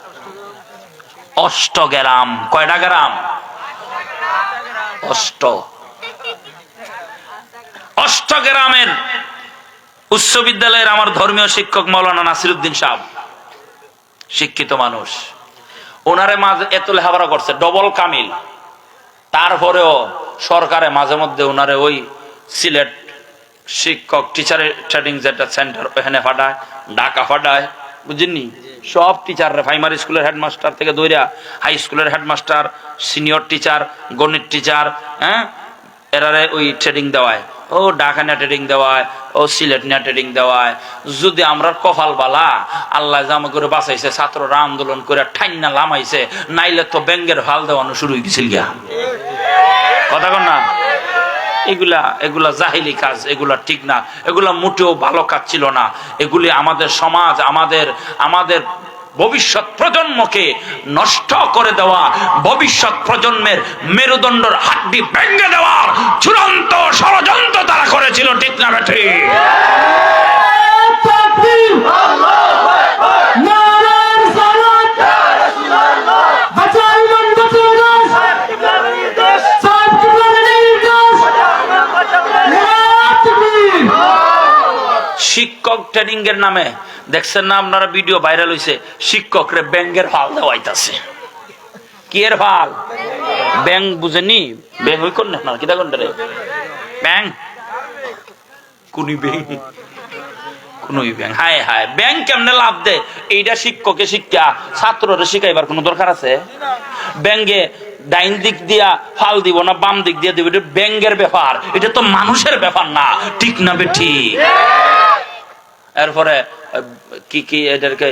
অষ্টগ্রাম। কয়টা গ্রাম? অষ্টগ্রামের উচ্চ বিদ্যালয়ের আমার ধর্মীয় শিক্ষক মৌলানা নাসিরউদ্দিন সাহেব, শিক্ষিত মানুষ। ওনারে মাঝে এত লেখাপড়া করছে, ডবল কামিল। তারপরেও সরকারে মাঝে মধ্যে ওনারে ওই সিলেট শিক্ষক টিচারের ট্রেনিং যেটা সেন্টার ওখানে ফাটায়, ঢাকা ফাটায়, বুঝিনি? সব টিচাররা প্রাইমারি স্কুলের হেডমাস্টার থেকে ধইরা হাই স্কুলের হেডমাস্টার, সিনিয়র টিচার, গণিত টিচার, হ্যাঁ, এরারে ওই ট্রেনিং দেওয়ায়। ও ঢাকা নিয়ে ট্রেনিং দেওয়ায়, ও সিলেট নিয়ে ট্রেনিং দেওয়ায়। যদি আমরা কপাল বালা, আল্লাহ জামা করে বাঁচাইছে, ছাত্ররা আন্দোলন করে ঠাইনা লামাইছে, নাইলে তো ব্যাঙ্গের হাল দেওয়ানো শুরু হয়ে গেছিল গিয়া। কথা কন না? এগুলা জাহিলি কাজ, এগুলা ঠিক না, এগুলা মোটেও ভালো কাজ ছিল না। এগুলি আমাদের সমাজ, আমাদের ভবিষ্যৎ প্রজন্মকে নষ্ট করে দেওয়া, ভবিষ্যৎ প্রজন্মের মেরুদণ্ডের হাড্ডি ভেঙে দেওয়ার চূড়ান্ত ষড়যন্ত্র তারা করেছিল। ঠিক না বেঠি? শিক্ষক ট্রেনিং এর নামে দেখছেন না আপনারা, ভিডিও ভাইরাল হইছে, শিক্ষকরে ব্যাংকের ফাল দেওয়াইতাছে। কি এর ফাল? ব্যাংক বুঝেনি? ব্যাংক হই কোন না কিটা কোন রে? ব্যাংক কোনি ব্যাংক? কোনই ব্যাংক? হায় হায়, ব্যাংক কেমনে লাভ দে? এইটা শিক্ষকে শিক্ষা ছাত্ররে শিখাইবার কোনো দরকার আছে? ব্যাংকে ডাইন দিক দিয়া ফাল দিব না বাম দিক দিয়ে দিব, এটা ব্যাংকের ব্যাপার, এটা তো মানুষের ব্যাপার না। ঠিক না বেঠি? এরপরে কি কি এদেরকে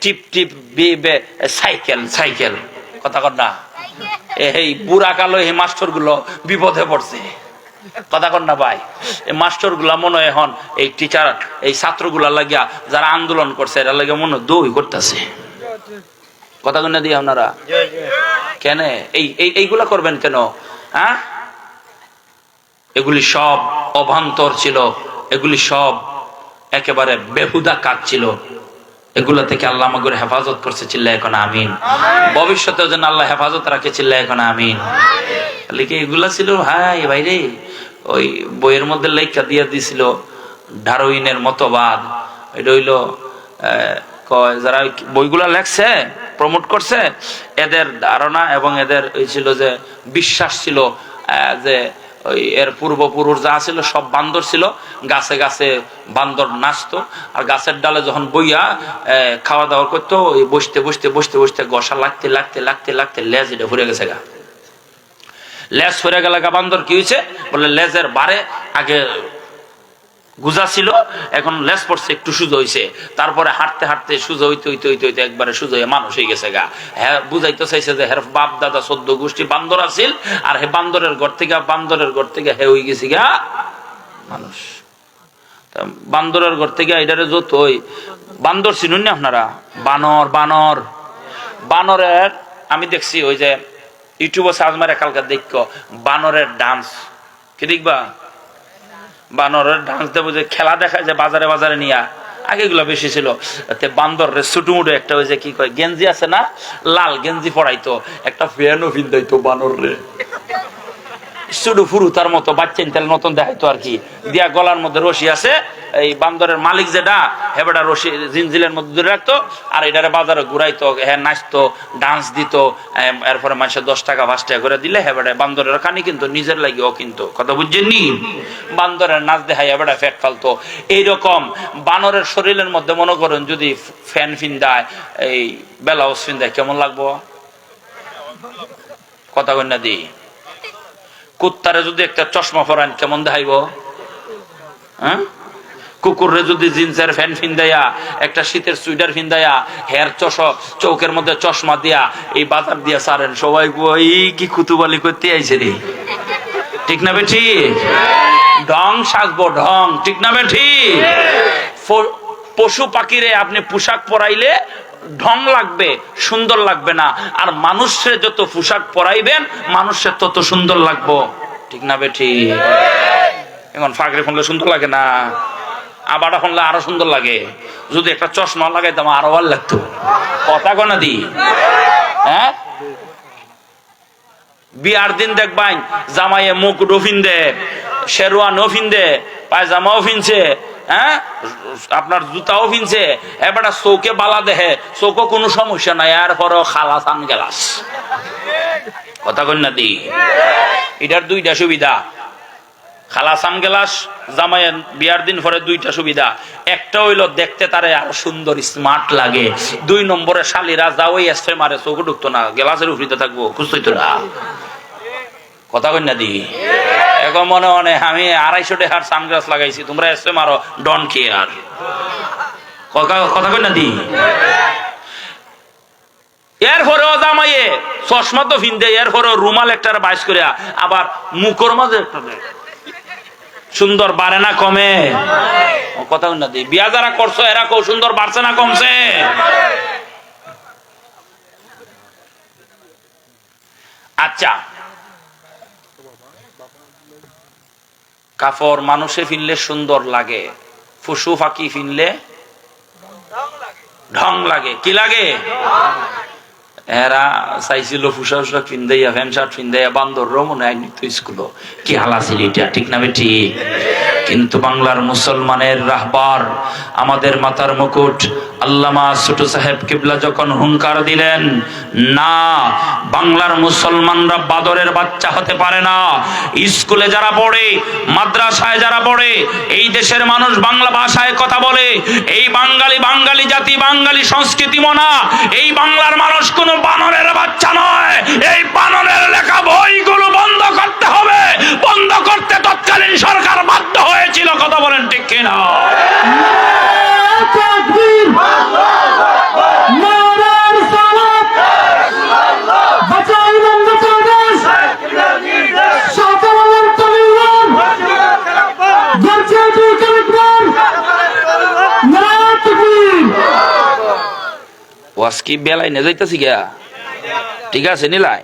টিপ টিপ সাইকেল সাইকেল। কথা কর না? এই বুড়া কালো এই মাস্টার গুলো বিপদে পড়ছে। কথা কর না ভাই? এই মাস্টার গুলা মনে হয় এখন এই টিচার, এই ছাত্র গুলা লাগিয়া যারা আন্দোলন করছে এরা লাগে মনে দই করতেছে। কথা কর না দিয়ে আপনারা কেন এইগুলা করবেন কেন? হ্যাঁ, এগুলি সব অভান্তর ছিল, এগুলি সব একেবারে বেহুদা কাজ ছিল। এগুলা থেকে আল্লাহ আমাদের হেফাজত করছে। চিল্লায় এখন আমিন। ভবিষ্যতেও যেন আল্লাহ হেফাজত রাখে। চিল্লায় এখন আমিন। এগুলা ছিল, হ্যাঁ ভাই রে, ওই বইয়ের মধ্যে লেখা দিয়ে দিছিল ডারউইনের মতবাদ। এটা হইলো যারা বইগুলা লেখছে প্রমোট করছে, এদের ধারণা এবং এদের ছিল যে বিশ্বাস ছিল যে ওই এর পূর্বপুরুষ যা ছিল সব বান্দর ছিল, গাছে গাছে বান্দর নাচতো, আর গাছের ডালে যখন বইয়া খাওয়া দাওয়া করতো ওই বসতে বসতে বসতে বসতে গসা লাগতে লাগতে লাগতে লাগতে লেজ এটা ঘুরে গেছে গা। লেজ ফিরে গেলে গা বান্দর কি হয়েছে বলে লেজের বারে আগে গুজা ছিল, এখন লেজ পড়ছে একটু সুজো হয়েছে, তারপরে হাঁটতে হাঁটতে সুজো হইতে হইতে হইতে হইতে একবারে সুজো হয়ে মানুষ হয়ে গেছে গা। হ্যাঁ বুঝাইতে চাইছে যে হের বাপ দাদা 14 গোষ্ঠী বান্দর আছিল, আর হে বান্দরের ঘর থেকে হে হয়ে গেছি গা মানুষ। বান্দরের ঘর থেকে এটারে যতই বান্দর চিনুন না আপনারা, বানর বানর বানরের আমি দেখছি ওই যে ইউটিউবে সার্চ মারে কালকে দেখো বানরের ডান্স, কি দেখবা বানরের ডান্স দেবো যে খেলা দেখায় যে বাজারে বাজারে নিয়া, আগে গুলো বেশি ছিল। বান্দর রে ছুটুমুটু একটা ওই যে কি কয় গেঞ্জি আছে না, লাল গেঞ্জি পরাইতো, একটা ফ্যানও ভিন্দাইতো বানর রে, শুধু ফুরু তার মতো বাচ্চা তেল নতুন দেখাইতো আর কি, দিয়া গলার মধ্যে রশি আছে, এই বান্দরের মালিক যেটা হেবেটা রশি জিনজিলের মধ্যে ধরে রাখতো, আর এটারে বাজারে ঘুরাইতো, হ্যাঁ নাচতো ডান্স দিত, এরপরে মানুষের 10 টাকা 5 টাকা করে দিলে হেবেটা বান্দরের খানি কিন্তু নিজের লাগিও কিন্তু, কথা বুঝছেননি, বান্দরের নাচ দেখাই হেবেটা ফ্যাট ফালতো। এইরকম বানরের শরীরের মধ্যে মনে করেন যদি ফ্যান ফিন্দায় এই ব্লাউজ ফিন্দায় কেমন লাগবো, কথা কন্যা দি। কুত্তারে যদি একটা চশমা পরান কেমন দেখাইব, হ্যাঁ কুকুররে যদি জিন্সের ফ্যান ফিন্দাইয়া একটা শীতের সুইটার ফিন্দাইয়া হেয়ার চৌকের মধ্যে চশমা দিয়া এই বাজার দিয়া সারেন, সবাই এই কি কুতুবালি করতে আইছে রে, ঠিক না বেঠি, ঢং সাজবো ঢং, ঠিক না বেঠি। পশু পাখিরে আপনি পোশাক পরাইলে ঢং লাগবে, সুন্দর লাগবে না, আর মানুষের যত পোশাক পরাইবেন মানুষের তত সুন্দর লাগবো, ঠিক না বেঠি। এখন ফাঁকরে ফোনলে সুন্দর লাগে না, আবারটা ফোনলে আরো সুন্দর লাগে, যদি একটা চশমা লাগাইতাম আরো ভালো লাগতো, কথা কোনা দি। হ্যাঁ বিয়ার দিন দেখবাই জামাইয়ে মুখ রফিন দে, শেরওয়ান ওফিন দে, পায়জামাও ফিনছে, হ্যাঁ আপনার জুতাও ফিনছে, এবার চৌকে বালা দেহে, চৌকে কোনো সমস্যা নাই, এরপরও খালা সান গেলাস, কথা কন্যা দি। এটার 2টা সুবিধা, খালা সান গেলাস জামাই বিয়ার দিন পরে 2টা সুবিধা, একটা হইলো দেখতে তারে আরো সুন্দর স্মার্ট লাগে, 2 নম্বরে শালিরা যাও এসে মারে চৌকে ঢুকতো না, গেলাসের উফরিতে থাকবো, খুঁজতো না, কথা কন্যা দি। এখন মনে মনে আমি 250 টাকার সানগ্লাস লাগাইছি, তোমরা এসে মারো ডন কেয়ার, কথা কন্যা দি। এরপরেও জামাইয়ে চশমা তো ফিন দেয়, এরপরেও রুমাল একটা বাইশ করে আবার মুখর মাঝে একটা দেয়, সুন্দর বাড়ে না কমে, কথা কন্যা দি। বিয়া যারা করছো এরা কেউ সুন্দর বাড়ছে না কমছে, আচ্ছা কাপড় মানুষে ফিনলে সুন্দর লাগে, পশু পাখি ফিনলে ঢং লাগে, কি লাগে। এরা চাইছিল পোশাক ফিন্দাইয়া ফ্যান শার্ট ফিন্দাইয়া বান্দর মনে হয় নিত স্কুল, কি হালা ছিল এটা, ঠিক না বেটি। কিন্তু বাংলার মুসলমানের রাহবার আমাদের মাথার মুকুট আল্লামা ছোট সাহেব কিবলা যখন হুঙ্কার দিলেন, না বাংলার মুসলমানরা বাদরের বাচ্চা হতে পারে না, স্কুলে যারা পড়ে মাদ্রাসায় যারা পড়ে এই দেশের মানুষ বাংলা ভাষায় কথা বলে, এই বাঙালি জাতি বাঙালি সংস্কৃতি মনা, এই বাংলার মানুষ কোনো বানরের বাচ্চা নয়, এই বানরের লেখা বইগুলো বন্ধ করতে হবে, বন্ধ করতে তৎকালীন সরকার বাধ্য হয়েছিল, কথা বলেন ঠিক কিনা। ওয়াসকি বেলাই না যাইতাছি গিয়া, ঠিক আছে নিলাই,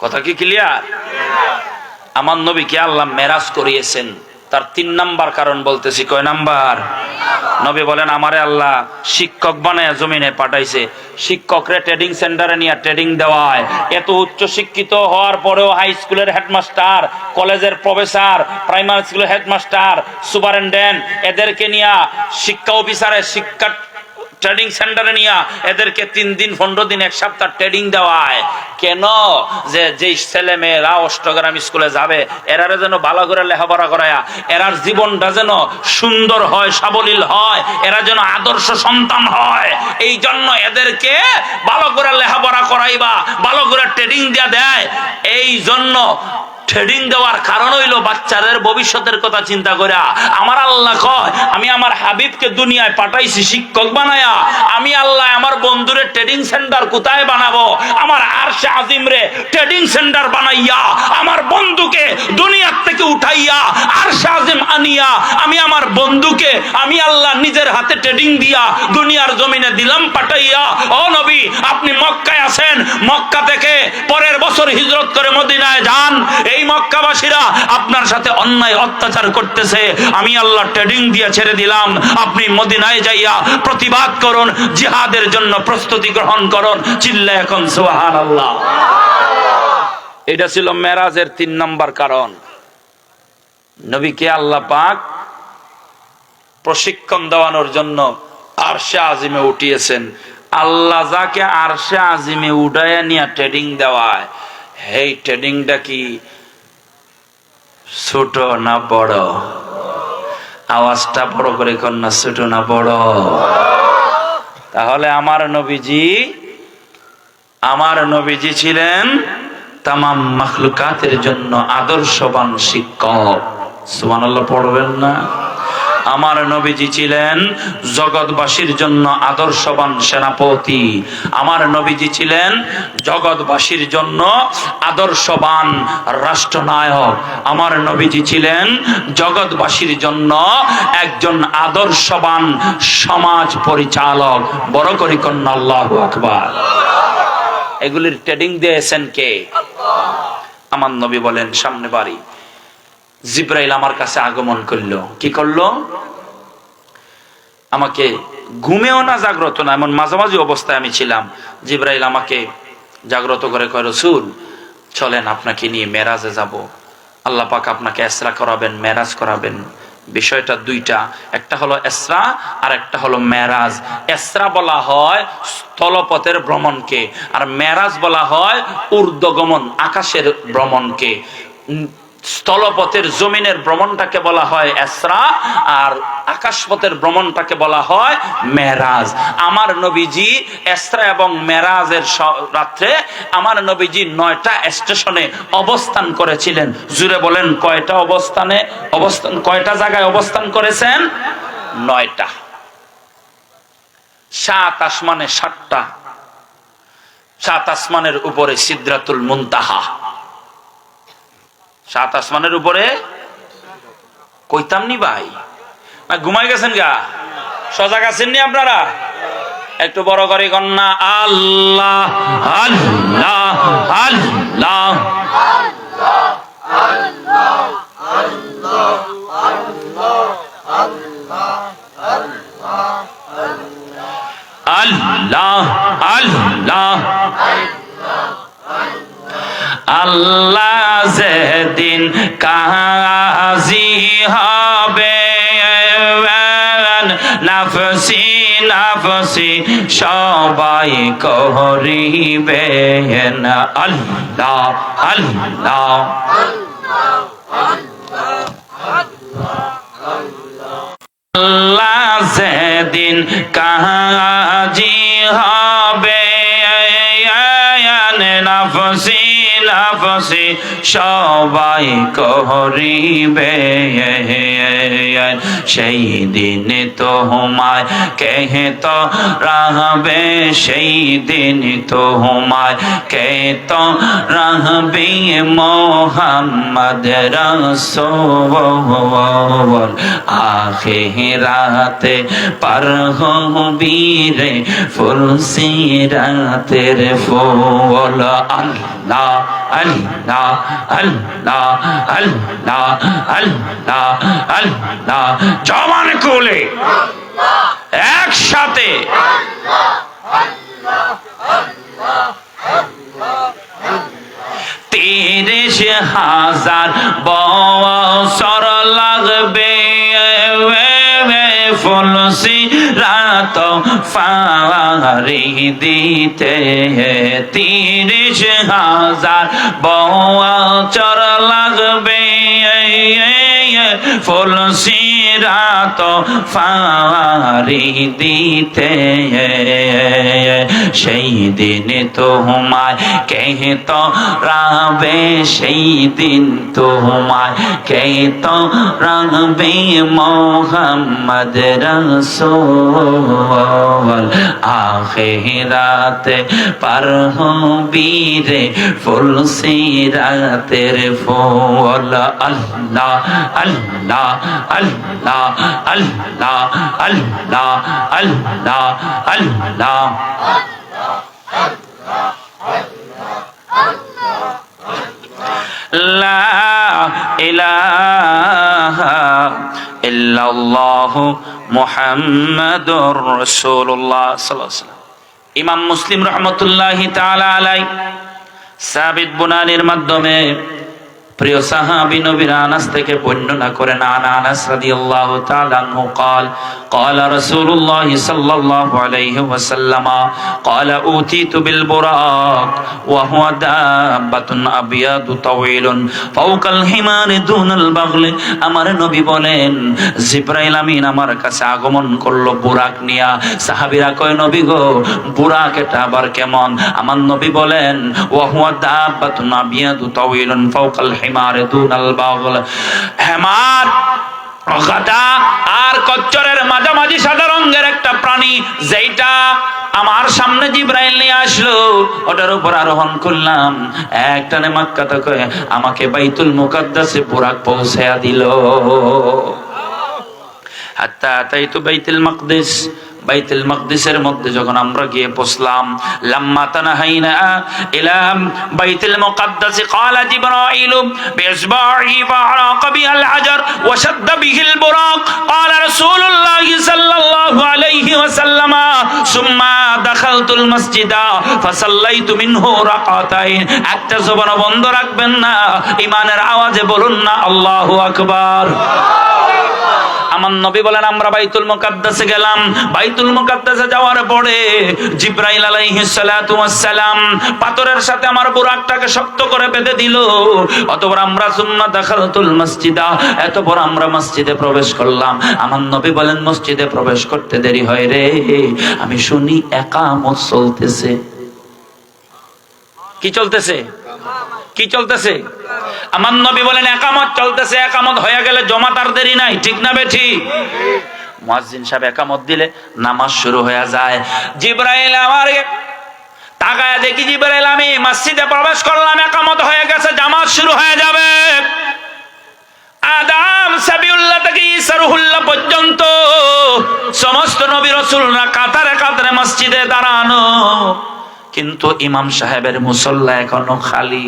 কথা কি ক্লিয়ার। আমার নবীকে আল্লাহ মেরাজ করিয়েছেন, তার 3 নাম্বার কারণ বলতেছি। কয় নাম্বার? নবী বলেন আমারে আল্লাহ শিক্ষক বানায় জমিনে পাঠাইছে, শিক্ষকরে ট্রেডিং সেন্টারে নিয়ে ট্রেডিং দেওয়ায়। এত উচ্চ শিক্ষিত হওয়ার পরেও হাই স্কুলের হেডমাস্টার, কলেজের প্রফেসর, প্রাইমারি স্কুলের হেডমাস্টার, সুপারিনটেন্ডেন্ট, এদেরকে নিয়ে শিক্ষা অফিসারের শিক্ষা ট্রেডিং সেন্টারে নিয়ে এদেরকে 3 দিন 15 দিন 1 সপ্তাহ ট্রেডিং দেওয়ায়। কেন? যে ছেলে মেয়েরা অষ্টগ্রাম স্কুলে যাবে এরারে যেন ভালো করে লেখাপড়া করায়া এরার জীবনটা যেন সুন্দর হয়, সাবলীল হয়, এরা যেন আদর্শ সন্তান হয়। এই জন্য এদেরকে ভালো করে লেখাপড়া করাইবা, ভালো করে ট্রেডিং দিয়া দেয়। এই জন্য ট্রেডিং দেওয়ার কারণ হইল বাচ্চাদের ভবিষ্যতের কথা চিন্তা করে। আমার আল্লাহ কয় আমি আমার হাবিবকে দুনিয়ায় পাঠাইছি শিক্ষক বানায়া। আমি আল্লাহ আমার বন্ধুরে ট্রেডিং সেন্টার কোথায় বানাবো? আমার আরশে আজিম রে ট্রেডিং সেন্টার বানাইয়া আমার বন্ধুকে দুনিয়ার থেকে উঠাইয়া আরশে আজিম আনিয়া আমি আমার বন্ধুকে আমি আল্লাহ নিজের হাতে ট্রেডিং দিয়া দুনিয়ার জমিনে দিলাম পাঠাইয়া। ও নবী, আপনি মক্কায় আছেন, মক্কা থেকে পরের বছর হিজরত করে মদিনায় যান। এই মক্কাবাসীরা আপনার সাথে অন্যায় অত্যাচার করতেছে, আমি আল্লাহ ট্রেডিং দিয়ে ছেড়ে দিলাম। আপনি মদিনায় যাইয়া প্রতিবাদ করুন, জিহাদের জন্য প্রস্তুতি গ্রহণ করুন। চিল্লায় এখন সুবহানাল্লাহ। এটা ছিল মেরাজের 3 নাম্বার কারণ। নবীকে আল্লাহ পাক প্রশিক্ষণ দেওয়ানোর জন্য আরশে আজিমে উঠিয়েছেন। আল্লাহ যাকে আরশে আজিমে উঠাইয়া নিয়ে ট্রেডিং দেওয়ায়, এই ট্রেডিংটা কি ছোট না বড়? আওয়াজটা বড় করে কর না, ছোট না বড়? তাহলে আমার নবীজি ছিলেন তামাম মাখলুকাতের জন্য আদর্শবান শিক্ষক। সুবহানাল্লাহ পড়বেন না? আমার নবীজি ছিলেন জগৎবাসীর জন্য আদর্শবান সেনাপতি। আমার নবীজি ছিলেন জগৎবাসীর জন্য আদর্শবান রাষ্ট্রনায়ক। আমার নবীজি ছিলেন জগৎবাসীর জন্য একজন আদর্শবান সমাজ পরিচালক। বড় করে কন্যা আল্লাহু আকবার। এগুলির ট্রেডিং দিয়েছেন কে? আমার নবী বলেন সামনে বাড়ি জিব্রাইল আমার কাছে আগমন করলো। কি করলো? আমাকে ঘুমেও না জাগ্রত না, এমন মাঝামাঝি অবস্থায় আমি ছিলাম। জিব্রাইল আমাকে জাগ্রত করে কয় রাসূল চলেন আপনাকে নিয়ে মেরাজে যাব। আল্লাহ পাক আপনাকে ইসরা করাবেন, মেরাজ করাবেন। বিষয়টা 2টা, একটা হলো ইসরা আর একটা হলো মেরাজ। ইসরা বলা হয় স্থলপথের ভ্রমণকে, আর মেরাজ বলা হয় ঊর্ধ্বগমন, আকাশের ভ্রমণকে। স্থলপথের জমিনের ভ্রমণটাকে বলা হয় ইসরা, আর আকাশপথের ভ্রমণটাকে বলা হয় মেরাজ। আমার নবীজি ইসরা এবং মেরাজের রাত্রে আমার নবীজি 9টা স্টেশনে অবস্থান করেছিলেন। জুড়ে বলেন কয়টা জায়গায় অবস্থান করেছেন? 9টা। 7 আসমানে 7টা। 7 আসমানের উপরে সিদরাতুল মুনতাহা। 7 আসমানের উপরে কইতাম নি ভাই, না ঘুমাই গেছেন গা? সজাগ আছেন নি আপনারা? একটু বড় করে কন্যা আল্লাহ আল্লাহ আল্লাহ আল্লাহ আল্লাহ আল্লাহ যেদিন কাজী হবে নাফসি নাফসি সবাই করিবে আল্লাহ আল্লাহ আল্লাহ যেদিন কাজী হবে নাফসি নাফসি সবাই করিবে সেই দিন তোমায় কে তো রাহবে সেই দিন তোমায় কে তো রাহবে মোহাম্মদ রাসূল আখিরাতে পার হবি রে ফুলসিরাতের ফুল আল্লাহ আল্লাহ আল্লাহ আল্লাহ আল্লাহ আল্লাহ আল্লাহ জবান খুলে একসাথে তিরিশ হাজার বছর লাগবে ফুলসি রাত ফারি দিতে 30,000 বছর লাগবে ফুলসি রাত ফারি দিতে সেই দিন তোমায় কে তো রাবে সেই দিন তোমায় কে তো রাবে মোহাম্মদ রসূল আখিরাতে পার হবি রে ফুলসিরাতের ফুল আল্লাহ আল্লাহ আল্লাহ আল্লাহ আল্লাহ আল্লাহ আল্লাহ লা ইলাহা ইল্লাল্লাহু মুহাম্মাদুর রাসূলুল্লাহ সাল্লাল্লাহু আলাইহি ওয়াসাল্লাম। ইমাম মুসলিম রাহমাতুল্লাহি তাআলা আলাইহি সাবিত বুনানির মাধ্যমে প্রিয় সাহাবী নবীর আনাস থেকে বর্ণনা করেন আনাস রাদিয়াল্লাহু তাআলা আনহু قال قال رسول الله صلى الله عليه وسلم قال اوتيت بالبراق وهو دابة ابيض طويل فوق الحمار دون البغل আমার নবী বলেন জিবরাইল আমিন আমার কাছে আগমন করলো বুরাক নিয়া। সাহাবীরা কয় নবী গো বুরাক এটা আবার কেমন? আমার নবী বলেন ওয়াহুয়া দাব্বাতুন আবিয়াদু তাওয়িলুন ফাওকাল হিমার দুনাল বাগল। হেমার গাধা আর কচ্চরের মাঝামাঝি সাদা রঙের একটা প্রাণী, যেটা আমার সামনে জিবরাইল নিয়ে আসলো, ওটার উপর আরোহণ করলাম। একটানে মক্কা থেকে আমাকে বাইতুল মুকাদ্দাসে বুরাক পৌঁছায়া দিল। হাত্তা আতাইতু বাইতুল মাকদিস, বাইতুল মাকদিসের মধ্যে যখন আমরা গিয়ে পৌঁছলাম, লাম্মা তানাহাইনা ইলা বাইতুল মুকাদ্দাস ক্বালা জিবরাইল বিইসবাহি ফারাকা বিহাল হাজার ওয়া শাদ্দা বিহিল বুরাক ক্বালা রাসূলুল্লাহ সাল্লাল্লাহু আলাইহি ওয়াসাল্লাম সুম্মা দাখালতুল মসজিদা ফাসাল্লাইতু মিনহু রাকাতাইন। একটা জবান বন্ধ রাখবেন না, ঈমানের আওয়াজে বলুন না আল্লাহু আকবার। আমার নবী বলেন আমরা বাইতুল মুকাদ্দাসে গেলাম। বাইতুল মুকাদ্দাসে যাওয়ার পরে জিবরাইল আলাইহিস সালাতু ওয়াস সালাম পাথরের সাথে আমার বুরাকটাকে শক্ত করে বেঁধে দিল। অতঃপর আমরা সুম্মা দাখালতুল মসজিদা, এতপর আমরা মসজিদে প্রবেশ করলাম। আমার নবী বলেন মসজিদে প্রবেশ করতে দেরি হয় রে, আমি শুনি ইকামত চলতেছে। কি চলতেছে? কি চলতেছে? আমার নবী বলেন ইকামত চলতেছে। ইকামত হয়ে গেলে জমাত আর দেরি নাই, ঠিক না বেঠি? মুয়াজ্জিন সাহেব ইকামত দিলে নামাজ শুরু হয়ে যায়। জিবরাইল আমারে তাকায় দেখি জিবরাইল আমি মসজিদে প্রবেশ করলাম, ইকামত হয়ে গেছে, জামাত শুরু হয়ে যাবে। আদম সাবিউল্লাহ থেকে ঈসা রুহুল্লাহ পর্যন্ত সমস্ত নবী রাসূলরা কাতারে কাতারে মসজিদে দাঁড়ানো, কিন্তু ইমাম সাহেবের মুসল্লা এখনো খালি।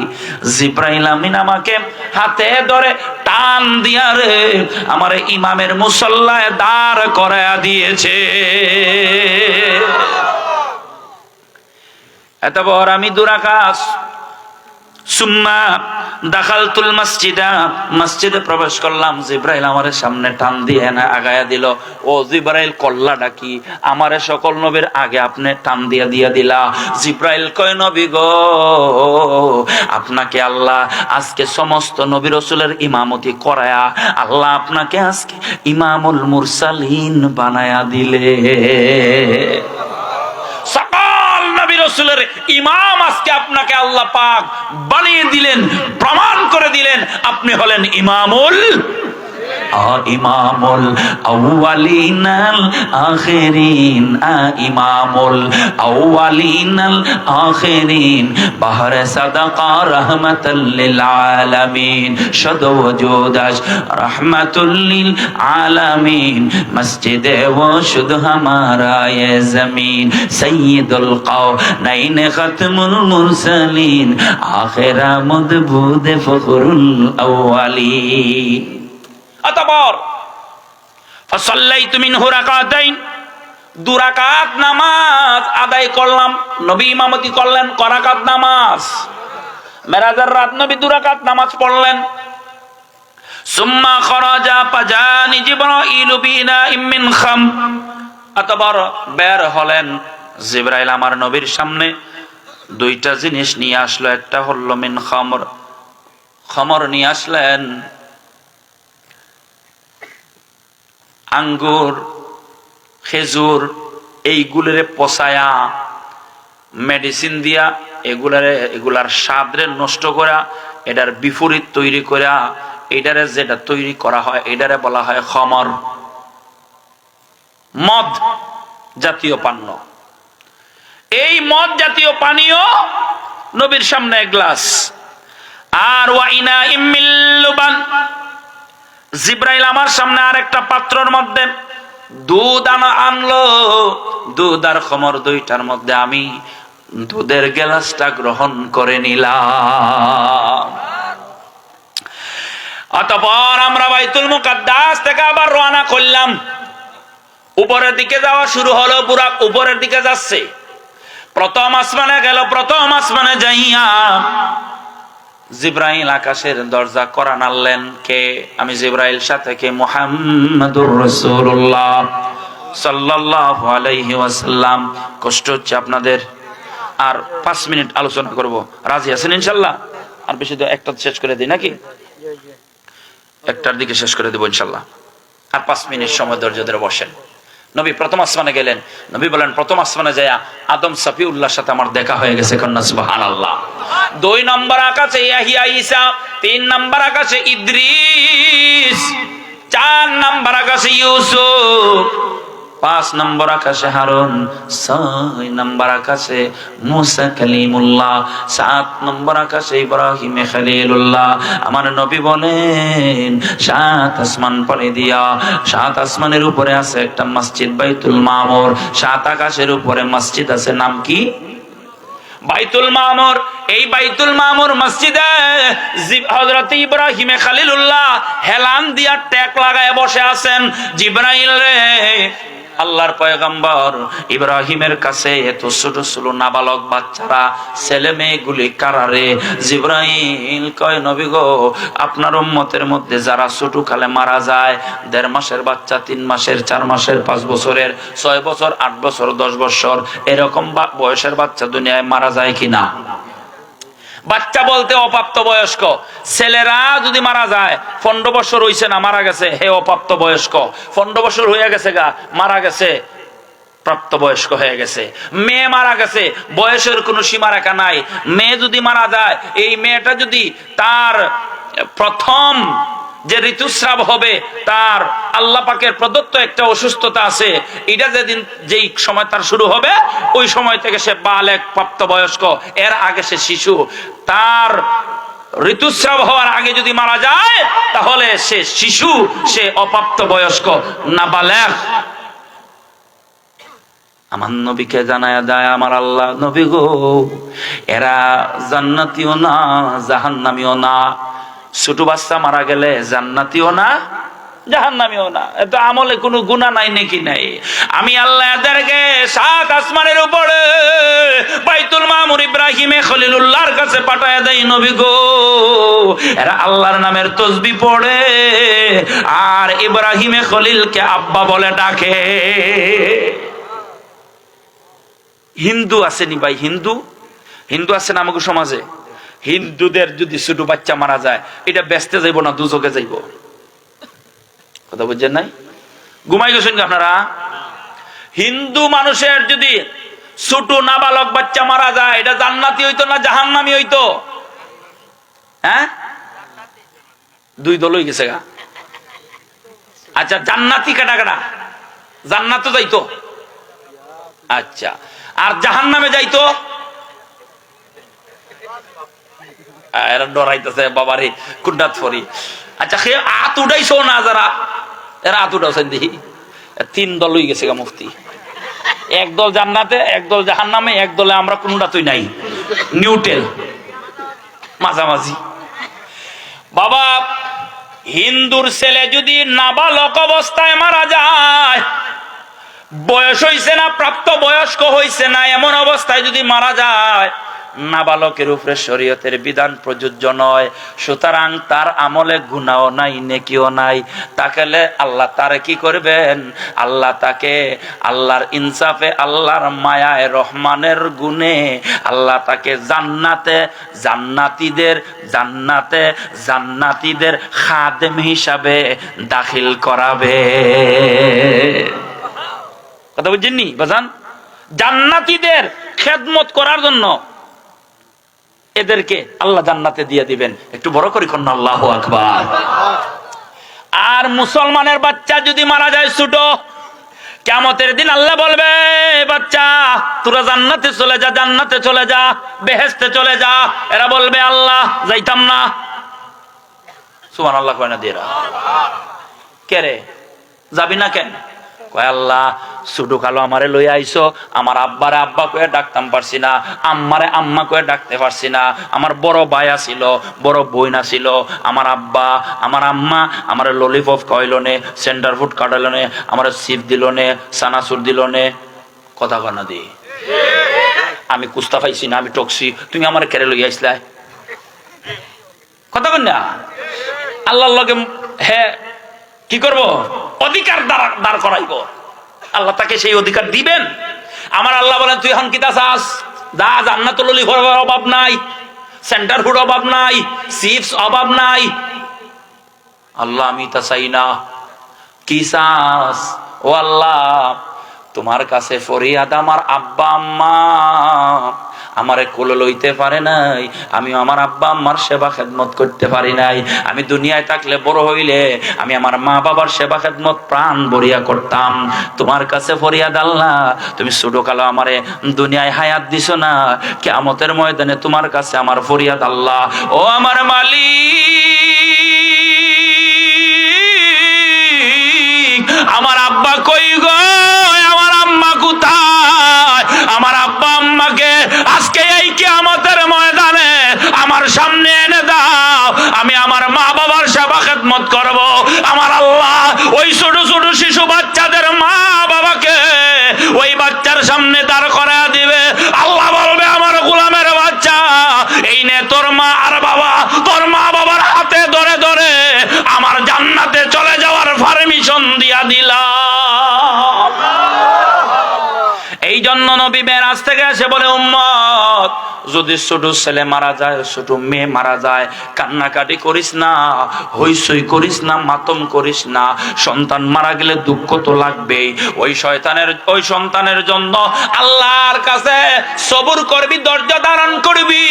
জিবরাইল আমিন আমাকে হাতে ধরে টান দিয়া রে আমার ইমামের মুসল্লায় দাঁড় করায়া দিয়েছে। এতপর আমি দুরাকাত সুম্মা দাখালতুল মসজিদা, মসজিদে প্রবেশ করলাম। জিবরাইল আমারে সামনে টান দিয়ে না আগায়া দিল। ও জিবরাইল কল্লাটা কি? আমারে সকল নবীর আগে আপনি টান দিয়া দিয়া দিলা। জিবরাইল কয় নবী গো, আপনাকে আল্লাহ আজকে সমস্ত নবী রাসূলের ইমামতি করায়া আল্লাহ আপনাকে আজকে ইমামুল মুরসালিন বানায়া দিলে। রাসূলের ইমাম আজকে আপনাকে আল্লাহ পাক বানিয়ে দিলেন, প্রমাণ করে দিলেন আপনি হলেন ইমামুল ইমামুল আউয়ালিনাল আখিরিন, ইমামুল আউয়ালিনাল আখিরিন, বাহরে সাদাকা রাহমাতাল লিল আলামিন, শদ ওজুদাস রাহমাতুল লিল আলামিন, মসজিদে ওশুদ হামারা ये जमीन, सय्यदुल कौनैन खत्मुल मुरसलीन, आखिरा मदबूद फखरुल अव्वलीन। अतःपর फसल्लैतु मिनहु राकाताइन, दो রাকাত নামাজ আদায় করলাম। নবী ইমামতি করলেন ক রাকাত নামাজ? মেরাজের রাত নবী দো রাকাত নামাজ পড়লেন। সুম্মা খরাজা ফাজানি জিবরাইল বিনাইম মিন খাম, অতঃপর বের হলেন জিবরাইল আমার নবীর সামনে দুইটা জিনিস নিয়ে আসলো। একটা হলো মিন খামর, খমর নিয়ে আসলেন, আঙ্গুর খেজুর এইগুলোরে পচায়া মেডিসিন দিয়া এগুলার স্বাদরে নষ্ট করা, এটার বিপরীত তৈরি করা, এটারে যেটা তৈরি করা হয় এটারে বলা হয় খমর, মদ জাতীয় পানীয়। এই মদ জাতীয় পানীয় নবীর সামনে এক গ্লাস। আর ওয়াইনা ইমিল লুবান, জিবরাইল আমার সামনে আর একটা পাত্রের মধ্যে দুধ আনলো। দুধ আর খমর দুইটার মধ্যে আমি দুধের গ্লাসটা গ্রহণ করে নিলাম। অতঃপর আমরা বাইতুল মুকাদ্দাস থেকে আবার রওনা করলাম। উপরের দিকে যাওয়া শুরু হলো, বুরাক উপরের দিকে যাচ্ছে। প্রথম আসমানে গেল। প্রথম আসমানে যাইয়া জিবরাইল আকাশের দরজা করা নাড়লেন। কে? আমি জিবরাইল সাথে কে? মুহাম্মাদুর রাসূলুল্লাহ সাল্লাল্লাহু আলাইহি ওয়াসাল্লাম। কষ্ট হচ্ছে আপনাদের? আর 5 মিনিট আলোচনা করব, রাজি আছেন ইনশাআল্লাহ? আর বেশি তো একটা শেষ করে দিই নাকি? একটার দিকে শেষ করে দেব ইনশাআল্লাহ। আর 5 মিনিট সময় ধৈর্য ধরে বসেন। নবী প্রথম আসমানে গেলেন। নবী বলেন প্রথম আসমানে যায় আদম সফিউল্লাহর সাথে আমার দেখা হয়ে গেছে, কন্যা সুবহানাল্লাহ। 2 নম্বর আকাশে ইয়াহিয়া ঈসা, 3 নম্বর আকাশে ইদ্রিস, 4 নম্বর আকাশে ইউসুফ, 5 নম্বর আকাশে হারুন, 6 নম্বর আকাশে মুসা কালিমুল্লাহ, 7 নম্বর আকাশে ইব্রাহিম খলিলুল্লাহ। আমার নবী বলেন 7 আসমান পাড়ি দিয়া 7 আসমানের উপরে আছে একটা মসজিদ বাইতুল মামুর, 7 আকাশের উপরে মসজিদ আছে। নাম কি? বাইতুল মামুর। এই বাইতুল মামুর মসজিদে হযরত ইব্রাহিম খলিলুল্লাহ হেলান দিয়া ট্যাক লাগায় বসে আছেন। জিবরাইল রে, আল্লাহর পয়গম্বর ইব্রাহিমের কাছে এত ছোট ছোট নাবালক বাচ্চারা, ছেলে মেয়েগুলি কারারে? জিবরাইল কয় নবী গো, আপনার উম্মতের মধ্যে যারা ছোট কালে মারা যায়, 1.5 মাসের বাচ্চা, 3 মাসের, 4 মাসের, 5 বছরের, 6 বছর, 8 বছর, 10 বছর এরকম বয়সের বাচ্চা দুনিয়ায় মারা যায় কিনা? বাচ্চা বলতে অপ্রাপ্ত বয়স্ক। ছেলেরা যদি মারা যায়, 15 বছর হইছে না, মারা গেছে, হে অপ্রাপ্ত বয়স্ক। 15 বছর হয়ে গেছে গা, মারা গেছে, প্রাপ্ত বয়স্ক হয়ে গেছে। মেয়ে মারা গেছে, বয়সের কোনো সীমারেখা নাই। মেয়ে যদি মারা যায়, এই মেয়েটা যদি তার প্রথম যে ঋতুস্রাব হবে, তার আল্লাহ পাকের প্রদত্ত একটা অসুস্থতা আছে, এটা যেদিন যেই সময় তার শুরু হবে, ওই সময় থেকে সে বালেক, প্রাপ্তবয়স্ক। এর আগে সে শিশু। তার ঋতুস্রাব হওয়ার আগে যদি মারা যায়, তাহলে সে শিশু, সে অপ্রাপ্ত বয়স্ক, নাবালেগ। আমার নবীকে জানায়া দেয় আমার আল্লাহ, নবী গো, এরা জান্নাতীও না, জাহান্নামীও না। ছোট বাচ্চা মারা গেলে জান্নাতীও না, জাহান্নামীও না। এত আমলে কোনো গুনাহ নাই নাকি? নাই। আমি আল্লাহ এদেরকে 7 আসমানের উপরে বাইতুল মামুর ইব্রাহিম খলিলুল্লাহর কাছে পাঠায় দেই। নবী গো, এরা আল্লাহর নামের তাসবিহ পড়ে আর ইব্রাহিম খলিলকে আব্বা বলে ডাকে। হিন্দু আসেনি ভাই? হিন্দু আছে না আমাকে সমাজে? হিন্দুদের যদি ছোট বাচ্চা মারা যায়, এটা বেচতে যাইব না দুজকে যাইব? কথা বুঝছেন নাই? ঘুমাই গেছেন কি আপনারা? হিন্দু মানুষের যদি ছোট নাবালক বাচ্চা মারা যায়, এটা জান্নাতি হইতো না জাহান্নামী হইতো? হ্যাঁ, 2 দল হয়ে গেছে গা। আচ্ছা জান্নাতি কাটা কাটা? জান্নাতে যাইতো, আচ্ছা। আর জাহান্নামে যাইতো? এরা ডরাইতেছে বাবারে কুন্ডাত ফরি। আচ্ছা সে আত উঠাইছো না যারা, এরা আত উঠাইছেন দেখি। 3 দল হয়ে গেছে গা মুফতি, একদল জান্নাতে, একদল জাহান্নামে, এক দলে আমরা কোনটাতেই নাই, নিউট্রেল, মাঝামাঝি। বাবা হিন্দুর ছেলে যদি নাবালক অবস্থায় মারা যায়, বয়স হইছে না, প্রাপ্ত বয়স্ক হইছে না, এমন অবস্থায় যদি মারা যায়, নাবালকের উপরে শরীয়তের বিধান প্রযোজ্য নয়। সুতরাং তার আমলে গুনাহও নাই, নেকিও নাই। তাকে আল্লাহ তারে কি করবেন? আল্লাহ তাকে আল্লাহর ইনসাফে, আল্লাহর মায়ায়, রহমানের গুণে আল্লাহ তাকে জান্নাতীদের খাদেম হিসাবে দাখিল করাবে। কথা বুঝছেননি বাজান? জান্নাতীদের খেদমত করার জন্য এদেরকে আল্লাহ জান্নাতে দিয়ে দিবেন। একটু বড় করে কন্যা আল্লাহু আকবার। আর মুসলমানের বাচ্চা যদি মারা যায় ছোট, কিয়ামতের দিন আল্লাহ বলবে, বাচ্চা তোরা জান্নাতে চলে যা, জান্নাতে চলে যা, বেহেশতে চলে যা। এরা বলবে আল্লাহ যাইতাম না। সুবহানাল্লাহ কয় না দিরা? কে রে যাবি না কেন? কয় আল্লাহ ছোটো কালো আমারে লই আইছো, আমার আব্বারে আব্বা কয়ে ডাকতাম পারছি না, আম্মারে আম্মা কয়ে ডাকতে পারছি না। আমার বড় ভাই ছিল, বড় বোন ছিল, আমার আব্বা আমার আম্মা আমার ললিপপ খাওয়াইলো নে, সেন্টার ফুড কাটাইলো নে, আমার সিপ দিল নে, সানাসুর দিল নে। কথা কনা দি আমি কুস্তা পাইছি না, আমি টকছি, তুমি আমার কেড়ে লই আইসলাই। কথা কন না? আল্লাহর লগে হ্যাঁ কি করব? অধিকার দাঁড় করাইব। আল্লাহ তাকে সেই অধিকার দিবেন। আমার আল্লাহ বলেন তুই এখন কিতা চাস? যা, জান্নাতুল ললিপপের অভাব নাই, সেন্টার ফুড অভাব নাই, চিপস অভাব নাই। আল্লাহ আমি তা চাই না। কি চাস? ও আল্লাহ তোমার কাছে ফরিয়াদ, আমার আব্বা আম্মা আমারে কোলে লইতে পারে নাই, আমি আমার আব্বা আম্মার সেবা খেদমত করতে পারি নাই। আমি দুনিয়ায় থাকলে বড় হইলে আমি আমার মা বাবার সেবা খেদমত প্রাণ ভরিয়া করতাম। তোমার কাছে ফরিয়াদ আল্লাহ, তুমি ছোট কালো আমারে দুনিয়ায় হায়াত দিছো না, কিয়ামতের ময়দানে তোমার কাছে আমার ফরিয়াদ আল্লাহ। ও আমার মালিক, আমার আব্বা কই গো, আমার আম্মা কোথায়? আমার আব্বা আম্মাকে আজকে এই কিয়ামতের ময়দানে আমার সামনে এনে দাও, আমি আমার মা বাবার সেবা খেদমত করব। আমার আল্লাহ ওই ছোট ছোট শিশু বাচ্চাদের মা বাবাকে ওই বাচ্চার সামনে দাঁড় করায় দিবে। আল্লাহ বলবে আমার গোলামের বাচ্চা, এই নে তোর মা আর বাবা, তোর মা বাবার হাতে ধরে ধরে আমার জান্নাতে চলে যাওয়ার পারমিশন দিয়া দিলাম। এই জন্য নবী মেরাজ থেকে এসে বলে, উম্মত যদি ছোট ছেলে মারা যায়, ছোট মেয়ে মারা যায়, কান্নাকাটি করিস না, হইচই করিস না, মাতম করিস না। সন্তান মারা গেলে দুঃখ তো লাগবেই। ওই সন্তানের জন্য আল্লাহর কাছে সবুর করবি, ধৈর্য ধারণ করবি।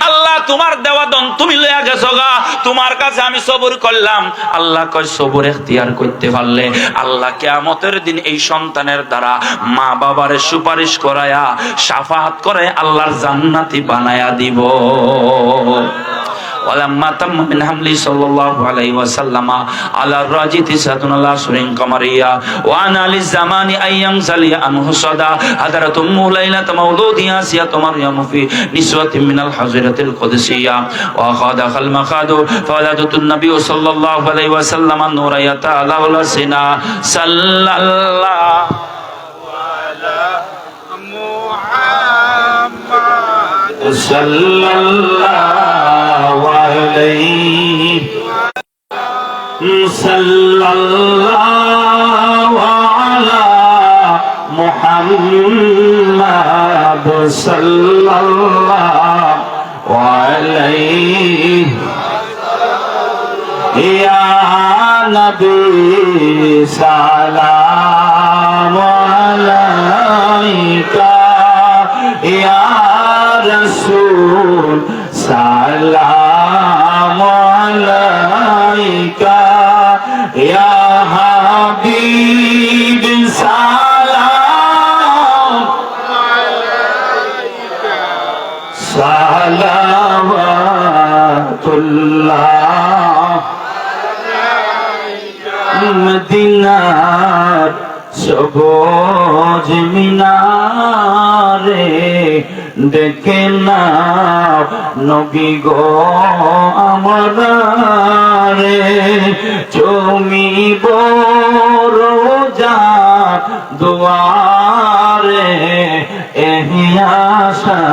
আল্লাহ তোমার দেওয়া দন তুমি লইয়া গেছো গা, তোমার কাছে আমি সবুর করলাম। আল্লাহ কয় সবুর এখতিয়ার করতে পারলে আল্লাহ কিয়ামতের দিন এই সন্তানের দ্বারা মা বাবারে সুপারিশ করায়া, শাফাআত করে আল্লাহর জান্নাতি বানায়া দিব। ولما تم من حمله صلى الله عليه وسلم على الراجي 9 عشر قمرية وعن للزمان أن ينزلي عنه صدى حضرت أم ليلة مولود آسيا مريم في نسوة من الحجرة القدسية وأخذ المخاض فولدت النبي صلى الله عليه وسلم النور يتعالى لسنا صلى الله صلى الله عليه صلى الله على محمد صلى الله عليه يا نبي سلام عليك يا رسول سلام عليك يا মদিনার সবুজ মিনারে দেখে না নবী গো আমারে জমিব রোজা দুয়ারে এহি আশা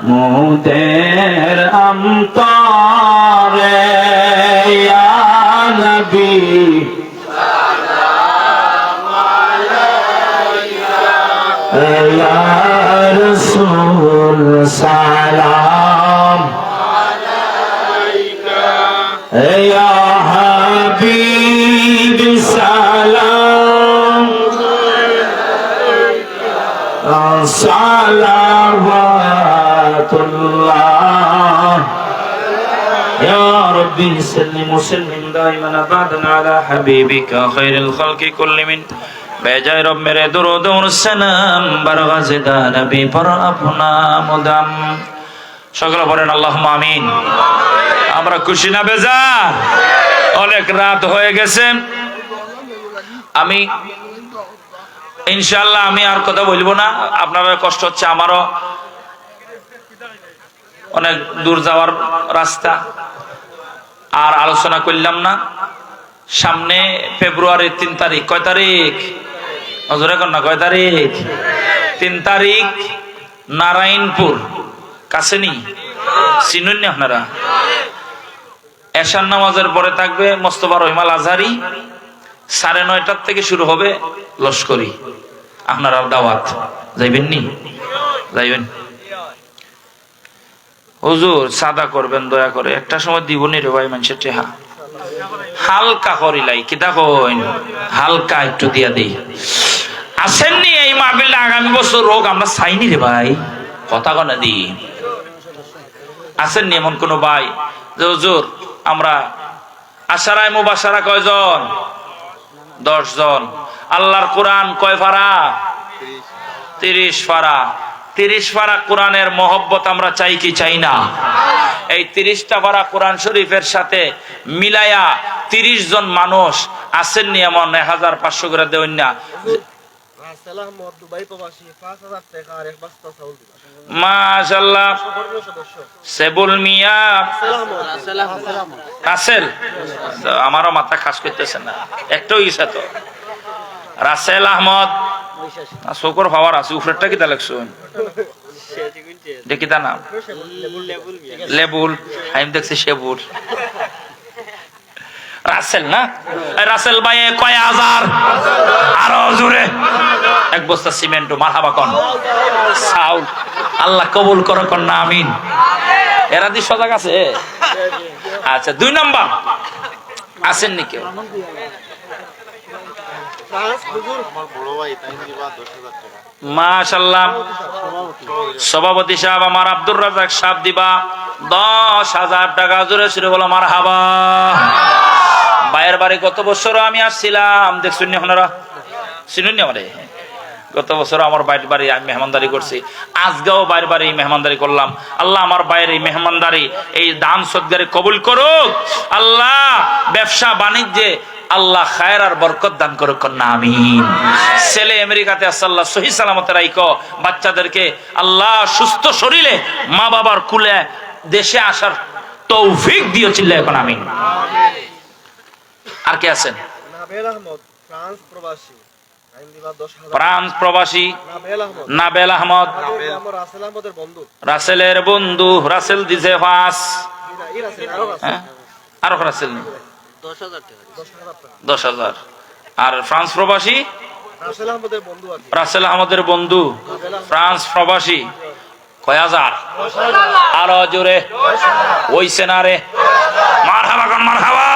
মুদের অন্তরে ইয়া নবী Ya Rasul salam alaika ya Habib salam salawatullah ya Rabbi sallim wa sallim daiman abadan ala habibika khairil khalqi kulli min বেজায় রব মেরে দরুদ ও সালাম বারগাজেদা নবী পর আপনা মুদাম সকলে পড়েন আল্লাহুম্মা আমিন। আমরা খুশি না বেজার? অনেক রাত হয়ে গেছে, আমি ইনশাআল্লাহ আমি আর কথা বলবো না। আপনারা কষ্ট হচ্ছে, আমারও অনেক দূর যাওয়ার রাস্তা, আর আলোচনা করলাম না। সামনে ফেব্রুয়ারির 3 তারিখ, কয় তারিখ নজরে কর না, কয় তারিখ? 3 তারিখ নারায়ণপুর, কাছে নি চিনুন নি আপনারা? এশার নামাজের পরে থাকবে মোস্তফা রহিমাল আজহারি, 9:30 থেকে শুরু হবে লস্করি। আপনারা দাওয়াত যাইবেন নি? যাইবেন? হুজুর সাদা করবেন দয়া করে, একটা সময় দিব নি রে ভাই মানুষের টেহা, হালকা করিলাই কিতা কইন, হালকা একটু দিয়া দেই। আসেননি এই মাহফিলে আগামী বছর রোগ আমরা চাইনি রে ভাই, কথা কনা দি। আসেননি এমন কোন ভাই যে হুজুর আমরা আশারায় মুবাশারা কয়জন? 10 জন। আল্লাহর কোরআন কয় পারা? 30 পারা। 30 পারা কোরআনের মহব্বত আমরা চাই কি চাই না? এই 30টা পারা কোরআন শরীফের সাথে মিলায়া 30 জন মানুষ আসেননি এমন 1500 করে দেন না। মাশাআল্লাহ। সেবুল মিয়া রাসেল, আমারও মাথা খাস করতেছে না, একটাও ইসা তো। রাসেল আহমদ, শোকর পাওয়ার আছে, উপরেরটা কিতা লাগছো? দেখিতা নাম লেবুল, আমি দেখছি সেবুল। রাসেল না? রাসেল ভাই কয় হাজার? আরো জোরে এক বস্তা সিমেন্ট মারহাবা কোন সাউল, আল্লাহ কবুল করো কোন না আমিন। এরা দি সজাগ আছে? আচ্ছা 2 নাম্বার আছেন নি কেউ? মাশাআল্লাহ। সভাপতি সাহেব আমার আব্দুর রাজাক সাহেব দিবা 10,000 টাকা, জোরে সুরে বলো মারহাবা। ভাইয়ের বাড়ি গত বছর আমি আসছিলাম, দেখছেন নি আপনারা? চিনুন নি আমারে? গত বছর আমার বাইরের বাড়ি আমি মেহমানদারি করছি, আজকেও বাইরের বাড়ি মেহমানদারি করলাম। আল্লাহ আমার বাইরে এই মেহমানদারি, এই দান সদকারে কবুল করুক। আল্লাহ ব্যবসা বাণিজ্যে আল্লাহ খায়ের আর বরকত দান করুক না আমিন। ছেলে আমেরিকাতে আছে, আল্লাহ সহি সালামতে রাখো। বাচ্চাদেরকে আল্লাহ সুস্থ শরীরে মা বাবার কুলে দেশে আসার তৌফিক দিয়েছিল এখন আমিন। আর কে আছেন? ফ্রান্স প্রবাসী নাবেল আহমদ, রাসেলের বন্ধু, রাসেল দিছে 5। আরো রাসেল 10,000। আর ফ্রান্স প্রবাসী রাসেল আহমদের বন্ধু, ফ্রান্স প্রবাসী কয় হাজার? আরো জোরে ওইছে না রে, মারহাবা কোন মারহাবা।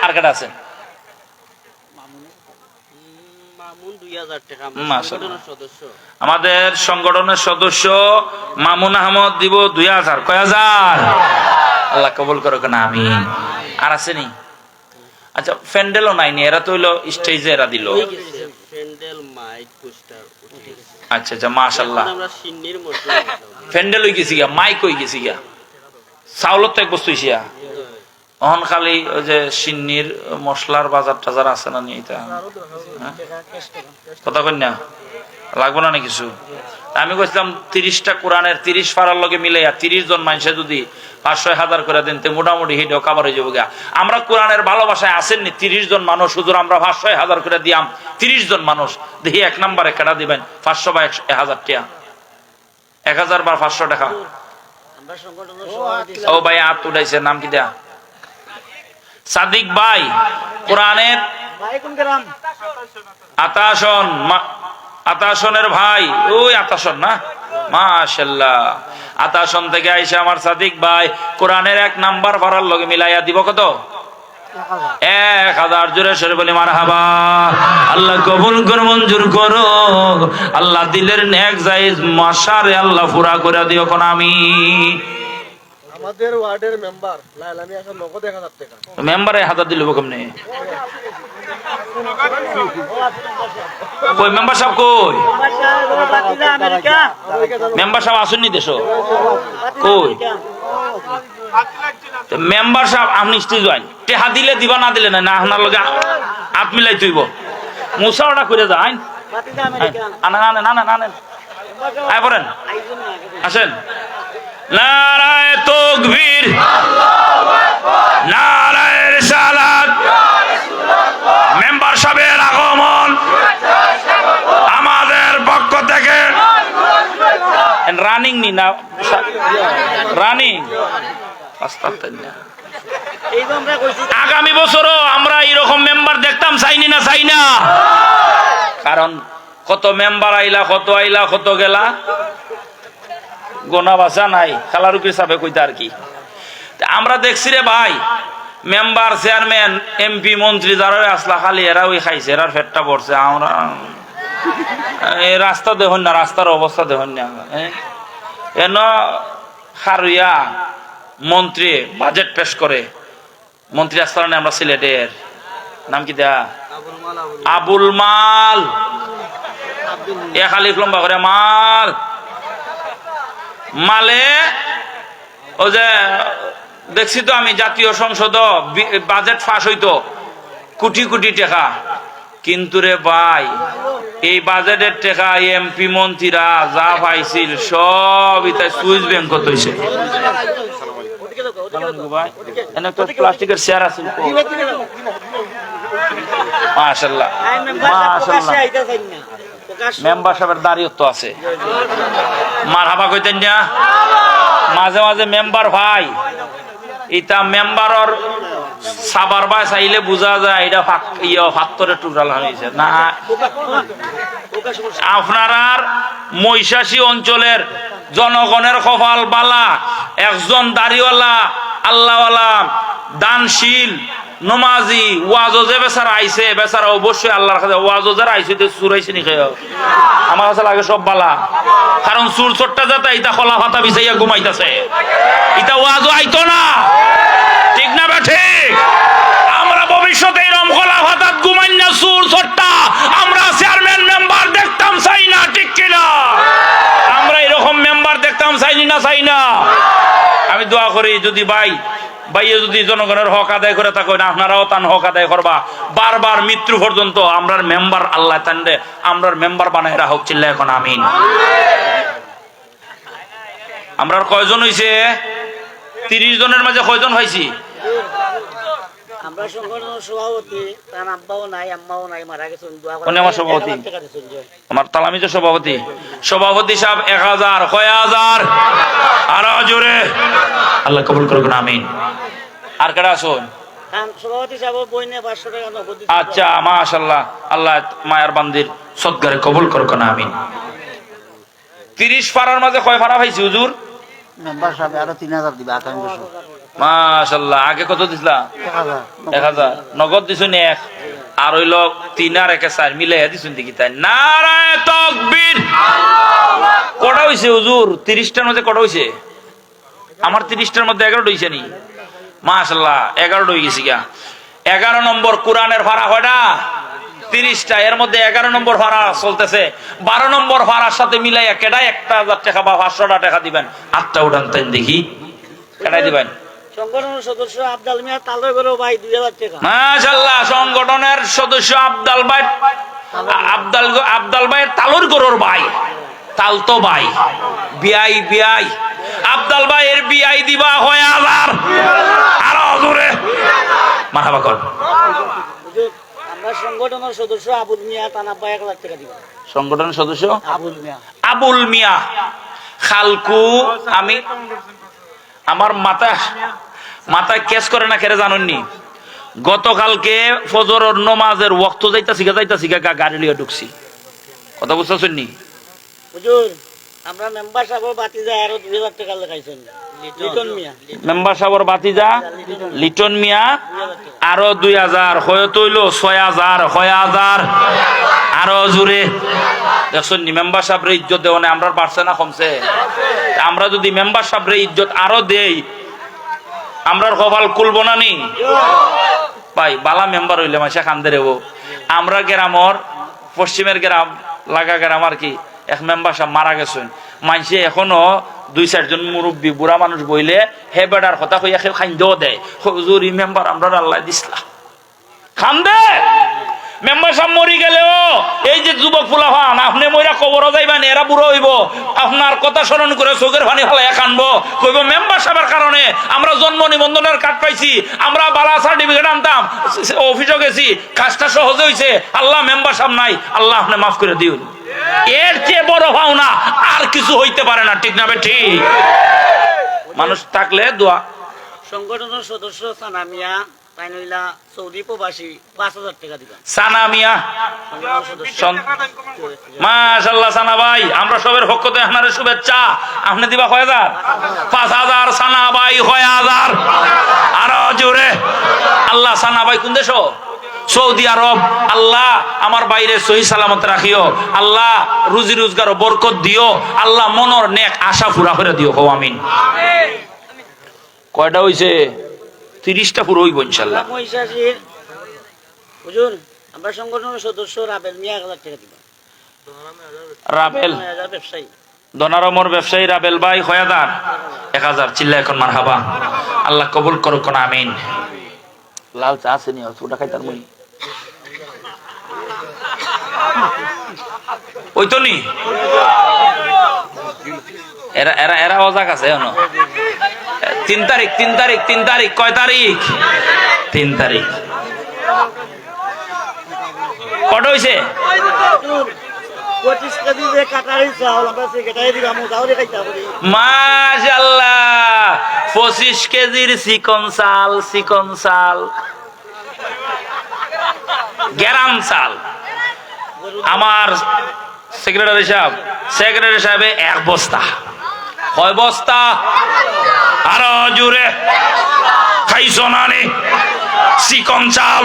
আর কেটা আছেন? আমাদের সংগঠনের সদস্য মামুন আহমদ দিব 2000। কয় হাজার? আল্লাহ কবুল করো না আমিন। আর আসেনি? আচ্ছা ফ্যান্ডেলও নাইনি, এরা তো হইলো স্টেজে এরা দিল। আচ্ছা আচ্ছা মাশাআল্লাহ। ফ্যান্ডেল হয়ে গেছি গিয়া, মাইক হয়ে গেছি গিয়া, চাউলত তো এক বস্তু হইছিয়া। অহন খালি ওই যে সিন্নির মশলার বাজার টাজার আছে না নিয়ে কথা কই না লাগবো না কিছু। আমি কইছিলাম 30টা কোরআনের 30 পারার লগে মিলাইয়া 30 জন মানুষে যদি 500-1000 করে দেন তে মোটামুটি হিডও কভার হয়ে যাবে। আমরা কোরআনের ভালোবাসায় আসেননি 30 জন মানুষ, হুজুর আমরা 500-1000 করে দিয়াম 30 জন মানুষ, দেখি 1 নম্বরে কেটা দিবেন 500 বা 1000 টাকা, 1000 বা 500 টাকা। ও ভাই হাত উঠাইছে, নাম কি দেয়া? সাদিক ভাই কোরআনের আতাশনের ভাই, ওই আতাশন না, মাশাআল্লাহ। আতাশন থেকে আইসা আমার সাদিক ভাই কোরআনের 1 নাম্বার পারার লগে মিলাইয়া দিব কত? 1000 জোরে সরে বলি মারহাবা। আল্লাহ কবুল কর, মঞ্জুর করো আল্লাহ, দিলের নেক জায়েজ মাশারে আল্লাহ পুরা করে দিও কোন আমিন। আমাদের ওয়ার্ডের মেম্বার লাইলামি আসলে নগদ 1000 টাকা। মেম্বারে 1000 দিলব কেমনে? কই মেম্বার সাহেব কই? মেম্বার সাহেব আসেননি দেশো কই? মেম্বার সাহেব আপনি স্টেজ জয়েন টেহা দিলে দিবা, না দিলে না, আপনার লগে হাত মিলাই তুইব মুসাওটা করে যান। না না না না না আয় পড়েন, আসেন। নারায়ে তাকবীর, নারায়ে রিসালাত, মেম্বার সাহেবের আগমন আমাদের পক্ষ থেকে। রানিং নি না রানিং, আগামী বছরও আমরা এরকম মেম্বার দেখতাম, চাইনি না চাই না। কারণ কত মেম্বার আইলা, কত আইলা, কত গেলা, গোনা বাসা নাই, খালারুকির সাবে কইতা আর কি। আমরা দেখছি রে ভাই, মেম্বার চেয়ারম্যান এমপি মন্ত্রী যারা আসলা খালি এরা ওই খাইছে, এরার পেটটা পড়ছে। আমরা এই রাস্তা দেখুন না, রাস্তার অবস্থা দেখুন না। এন খারুইয়া মন্ত্রী বাজেট পেশ করে, মন্ত্রী আসলাম আমরা সিলেটের, নাম কি দেয়া? আবুল মাল। এ খালি লম্বা করে মাল মালে, ও যে দেখছি তো আমি জাতীয় সংসদ বাজেট ফাঁস হইতো কোটি কোটি টাকা, কিন্তু রে ভাই এই বাজেটের টাকা এমপি মন্ত্রীরা যা পাইছিল সব ইতা সুইস ব্যাংক হইছে। প্লাস্টিকের চেয়ার আছে, মাশাআল্লাহ মাশাআল্লাহ। মেম্বার সাহেবের দাঁড়িয়ে তো আছে, মারহাবা কইতেন না। মাঝে মাঝে মেম্বার ভাই ইটা মেম্বারর সাবার ভাই চাইলে বোঝা যায় এটা ফাত্তরে টুকরাল হয়েছে না। আপনার মহিষাসী অঞ্চলের জনগণের কপাল বালা, একজন দাড়িওয়ালা আল্লাহওয়ালা দানশীল নমাজি ওয়াজও যে বেচারা আইছে, বেচারা অবশ্যই আল্লাহর কাছে ওয়াজও যারা আইছে চুরাইছে নি খেয়ে আমার কাছে লাগে সব বালা। কারণ চুর ছোট্টা যাতে ইটা খোলা ফাতা বিছাইয়া ঘুমাইতেছে, ইটা ওয়াজও আইতো না, ঠিক না বেঠে? আমরা ভবিষ্যতে এরকম খোলা ফাতাত ঘুমাই না, চুর ছোট্টা আমরা চেয়ারম্যান মেম্বার দেখতাম চাই না, ঠিক কিনা? আমরা এরকম মেম্বার দেখতাম চাইনি না, চাই না। আমি দোয়া করি যদি ভাইয়ে যদি জনগণের হক আদায় করে থাকেন, আপনারাও তার হক আদায় করবা। বারবার মৃত্যু পর্যন্ত আমরার মেম্বার আল্লাহ তান্ডে আমরার মেম্বার বানায় রাখুক, চিল্লা এখন আমিন। আমরার কয়জন হইছে? 30 জনের মাঝে কয়জন হয়েছি? আমার তালামিজের সভাপতি সাহেব 1000, কয় হাজার? আরো জোরে আল্লাহ কবুল করুন, আমিন। আর কেডা আসুন? আচ্ছা মাশাআল্লাহ, আল্লাহ মায়ার বান্দির সদগারে কবুল করুন, আমিন। 30 পারার মাঝে কয় পারা পাইছি হুজুর? মেম্বার সাহেব আরো 3000 দিবে আগামী বছর। মাশাআল্লাহ। আগে কত দিছিলা? 1000 নগদ দিছুন, 1 আর হইল 3 আর 1 4 মিলাইয়া দিছুন দেখি তাই। নারায়ে তাকবীর। কটা হইছে হুজুর? 30টার মধ্যে কটা হইছে? আমার 30টার মধ্যে 11টা হইছে নি? মাশাআল্লাহ 11টা হয়ে গেছে গা। 11 নম্বর কোরআনের ভাড়া কয়টা? 30টা। এর মধ্যে 11 নম্বর ভাড়া চলতেছে। 12 নম্বর ভাড়ার সাথে মিলাইয়া কেডা 1000 টাকা বা 500 টাকা দিবেন? 8টা উঠান তাই দেখি, কেডা দিবেন? সংগঠনের সদস্য আব্দাল মিয়া তালয় করো ভাই 2000 টাকা। মাশাআল্লাহ, সংগঠনের সদস্য আব্দাল ভাইয়ের তালুর গরুর ভাই, তালতো ভাই, বিআই আব্দাল ভাইয়ের বিআই দিবা হয় আবার আরো জোরে মারহাবা কর। হুজুর, আমরা সংগঠনের সদস্য আবুল মিয়া তানাব ভাই 1000 টাকা দিবা। সংগঠনের সদস্য আবুল মিয়া খালকু, আমি আমার মাথায় কেস করে না খেরে জানেননি, গতকালকে ফজরের নমাজের ওয়াক্ত যাইতাছি গাড়ি লিয়ে ঢুকছি, কথা বুঝতেছেন নি? হুজুর, আমরা মেম্বার সাহেব বাতি যায় আরো 2000 টাকা লাগাইছেন। লিটন মিয়া, মেম্বার সাহেবের বাতিজা লিটন মিয়া 2000 টাকা। আরো 2000 হয়ে তৈল 6000 আরো জোরে দেখছেন নি? মেম্বার সাহেবের ইজ্জত দেওয়া নেই, আমরা বাড়ছে না কমছে? আমরা যদি মেম্বার সাহেবের ইজ্জত আরো দেই, আমরার কপাল খুলবো না নি ভাই? বালা মেম্বার হইলে মাসে খান্দে রেবো। আমরা গ্রামর পশ্চিমের গ্রাম লাগা গ্রাম আর কি, এক মেম্বার সাহেব মারা গেছেন, মানসে এখনো 2-4 জন মুরব্বী বুড়া মানুষ বইলে হে বেড়ার কথা কইয়া কেউ খাইন্দেও দেয়, হুজুর ই মেম্বার আমরা আল্লাহ দিসলা খান্দে। মেম্বার সাহেব মরি গেলেও এই যে যুবক ফুলা হান আপনি মইরা কবরও যাইবেন, এরা বুড়ো হইব, আপনার কথা স্মরণ করে চোখের পানি ফেলাইয়া কানবো, কইব মেম্বার সাহেবের কারণে আমরা জন্ম নিবন্ধনের কার্ড পাইছি, আমরা বালা সার্টিফিকেট আনতাম, অফিসও গেছি, কাজটা সহজে হয়েছে, আল্লাহ মেম্বার সাহেব নাই, আল্লাহ আপনি মাফ করে দিন। এর চেয়ে বড় পাওনা আর কিছু হইতে পারে না, ঠিক না ঠিক? মানুষ থাকলে দোয়া। সংগঠনের সদস্য সানা মিয়া তাই নইলা সৌদি প্রবাসী 5000 টাকা দিবা। সানা মিয়া, মাশাআল্লাহ সানা ভাই, আমরা সবের পক্ষ থেকে আপনার শুভেচ্ছা। আপনি দিবা 6000 5000 সানা ভাই 6000 আরো জোরে। আল্লাহ সানা ভাই কোন দেশ? সৌদি আরব। আল্লাহ আমার বাইরে সহি সালামত রাখিও, আল্লাহ রুজি রোজগার বরকত দিও, আল্লাহ মনর নেক আশা পুরা করে দিও। হো আমিন। কয়টা হইছে? 30টা পুরো হইব ইনশাআল্লাহ। মহিষাসীর হুজুর, আমরা সংগঠনের সদস্য রাবেল মিয়া 1000 টাকা দিবা। রাবেল ব্যবসায়ী দনারমর ব্যবসায়ী রাবেল ভাই 1000 চিল্লা এখন মারহাবা। আল্লাহ কবুল করুক না, আমিন। লাল চা আছে নি? ওটা খাইতার মই ওই তো নি, এরা এরা এরা অজাক আছে এখনো। 3 তারিখ কয় তারিখ? 3 তারিখ। কটা হইছে? 25 কেজি যে কাটারি চাউল আমরা সেটাই দিবা, আমু দাও দেখাইতা বলি। মাশাআল্লাহ, 25 কেজির চিকন চাল গ্যারাম চাল। আমার সেক্রেটারি সাহেবে 1 বস্তা। কয় বস্তা? আরো জোরে খাইছো না নি? চিকন চাল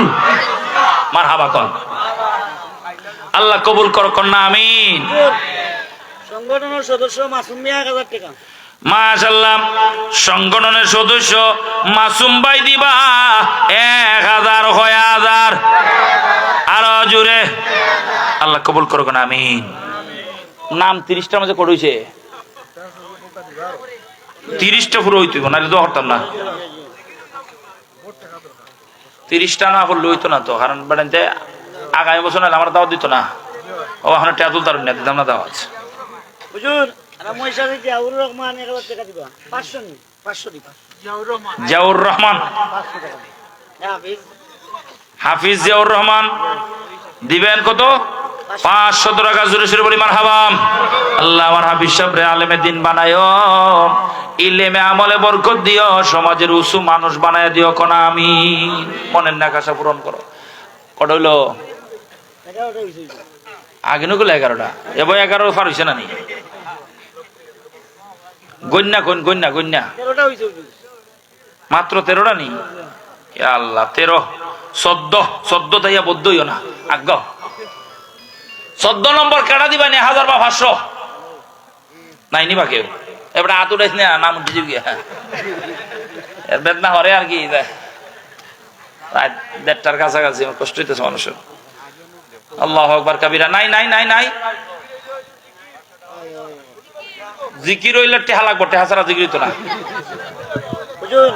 মারহাবা কর। আল্লাহ কবুল করুক না, আমিন। সংগঠনের সদস্য মাসুম মিয়া 1000 টাকা। মাশাআল্লাহ, সংগঠনের সদস্য মাসুম ভাই দিবা 1000 আরো জোরে। আল্লাহ কবুল করুক না, আমিন। নাম 30টার মাঝে কত হইছে? 30টা পুরো হইতো না, তো হরতাম না। 30টা না হলে হইতো না তো, কারণ বাড়িতে আগামী বছর না আমার দাওয়াত দিত না। ও এখন টেয়া তুলতার না, দিতাম না দাওয়াত। হুজুর, আমরা মহিষাসী জিয়াউর রহমান 1000 টাকা দিবা। 500 দিবা। জিয়াউর রহমান, 500 টাকা। হাফিজ জিয়াউর রহমান দিবেন কত? 500 টাকা। জোরে সুরে বলি মারহাবা। আল্লাহ আমার হাফিজ সাহেব রে আলেমে দিন বানায়ো, ইলমে আমলে বরকত দিও, সমাজের উঁচু মানুষ বানায় দিও কোন আমিন। মনের নাকাশা পূরণ করো। কটা হইলো? 11টা হইছে। আগে নগুলো 11টা, এবার 11 পার হইছে না নি? গন্যা 13টা হইছে হুজুর। মাত্র 13টা নি? এ আল্লাহ, 13 14 তাইয়া বদ্ধ হইও না। আগ 14 নম্বর কাটা দিবা নি? 1000 বা 500 নাই নিবা কেউ? এবার হাত উঠাইছ না, নাম উঠে যাবি বেদনা হরে আর কি। 1:30টার কাছাকাছি কষ্ট হইতেছে মানুষের। আল্লাহু আকবার কাবীরা। নাই জিকির হইলে টেহা লাগবো, টেহা ছাড়া জিকির হইতো না। হুজুর,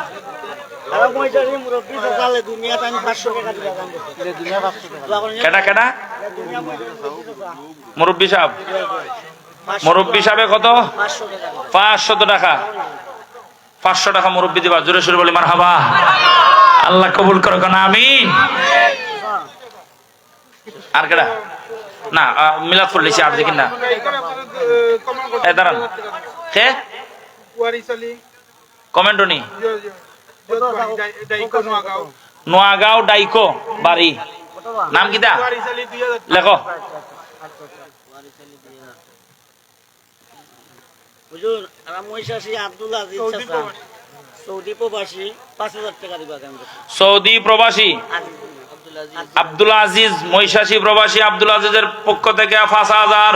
আর মহিষাসী মুরব্বী সকালে দুনিয়া টাইম 500 টাকা দিবা গান দুনিয়া 500 টাকা কেডা দুনিয়া মুরব্বী সাহেব মুরব্বী সাহেব কত 500 টাকা 500 টাকা মুরব্বী দিবা জোরে সুরে বলি মারহাবা আল্লাহ কবুল করুক না আমিন আর কেডা না মিলাদ পড়লিছি আর দেখি না এ দাঁড়ান কে কমেন্টও নি নোয়াগাঁও ডাইকো বাড়ি নাম কিটা লেখো হুজুর আর মহিষাসী আব্দুল আজিজ চাচা সৌদি প্রবাসী 5000 টাকা দিবা গান সৌদি প্রবাসী আব্দুল আজিজ মহিষাসী প্রবাসী আব্দুল আজিজের পক্ষ থেকে 5000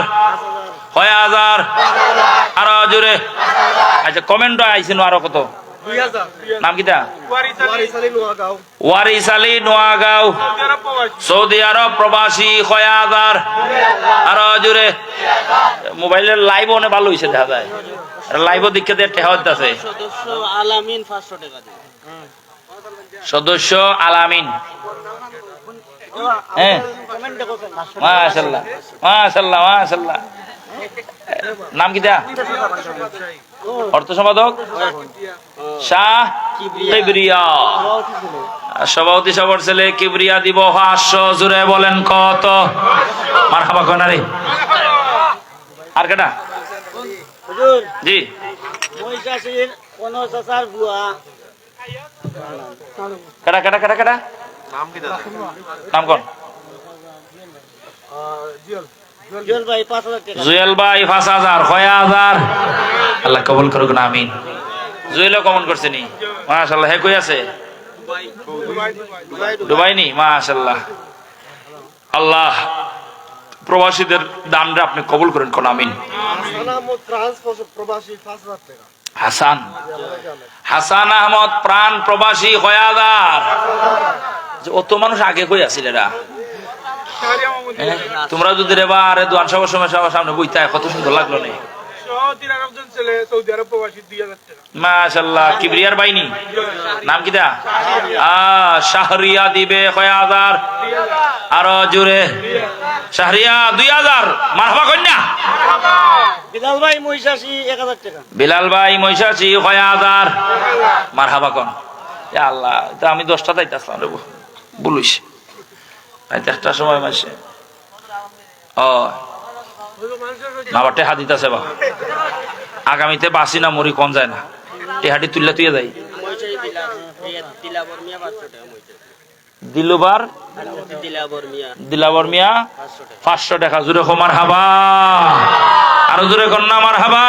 6000 আরো জোরে আচ্ছা কমেন্ট আইছেন আরো কত 2000 নাম কিটা ওয়ারিস আলী ওয়ারিস আলী নোয়াগাঁও নোয়াগাঁও সৌদি আরব প্রবাসী 6000 আরো জোরে মোবাইলের লাইভ অনেক ভালো হইছে দেখা যায় লাইভও দেখে দিয়ে টেহা হইতাছে সদস্য আলামিন 500 টাকা দিবা সদস্য আলামিন হ্যাঁ কমেন্ট দেখো মাশাআল্লাহ মাশাআল্লাহ মাশাআল্লাহ নাম কিটা অর্থ সম্পাদক শাহ কিবরিয়া সভাপতি সবর ছেলে কিবরিয়া দিব 500 জুড়ে বলেন কত মারহাবা কোনারে আর কেডা হুজুর জি মহিষাসীর 50,000 বুয়া কেডা কেডা কেডা কেডা নাম কোন জুয়েল ভাই 5000 টাকা জুয়েল ভাই 5000 6000 আল্লাহ কবুল করুক না আমিন জুয়েলও কমেন্ট করছে নি মাশাআল্লাহ হে কই আছে দুবাই নি মাশাআল্লাহ আল্লাহ প্রবাসীদের দানটা আপনি কবুল করেন কোন আমিন প্রবাসী 5000 টাকা হাসান হাসান আহমদ প্রাণ প্রবাসী 6000 অত মানুষ আগে কই আছিল এরা তোমরা যদি রে বারে দোয়ান সবার সময় সবার সামনে বইতে কত সুন্দর লাগলো নে মাশাআল্লাহ কিবরিয়ার বাইনি নাম কিটা শাহরিয়া দিবে 6000 আরো জোরে শাহরিয়া 2000 মারহাবা কন্যা বিলাল ভাই মহিষাসী 1000 টাকা বিলাল ভাই মহিষাসী 6000 মারহাবা কোন ইয়া আল্লাহ তো আমি 10টা দাইতাছলাম রে বলিস তাই একটা সময় মাসে ও না টেহা দিতেছে বা আগামীতে বাসি না মরি কোন যায় না টেহাটি তুললে তুই যাই দিলুবার দিলাবর মিয়া 500 টাকা জুড়ে মার হাবা আরো জোরে কন্যা মার হাবা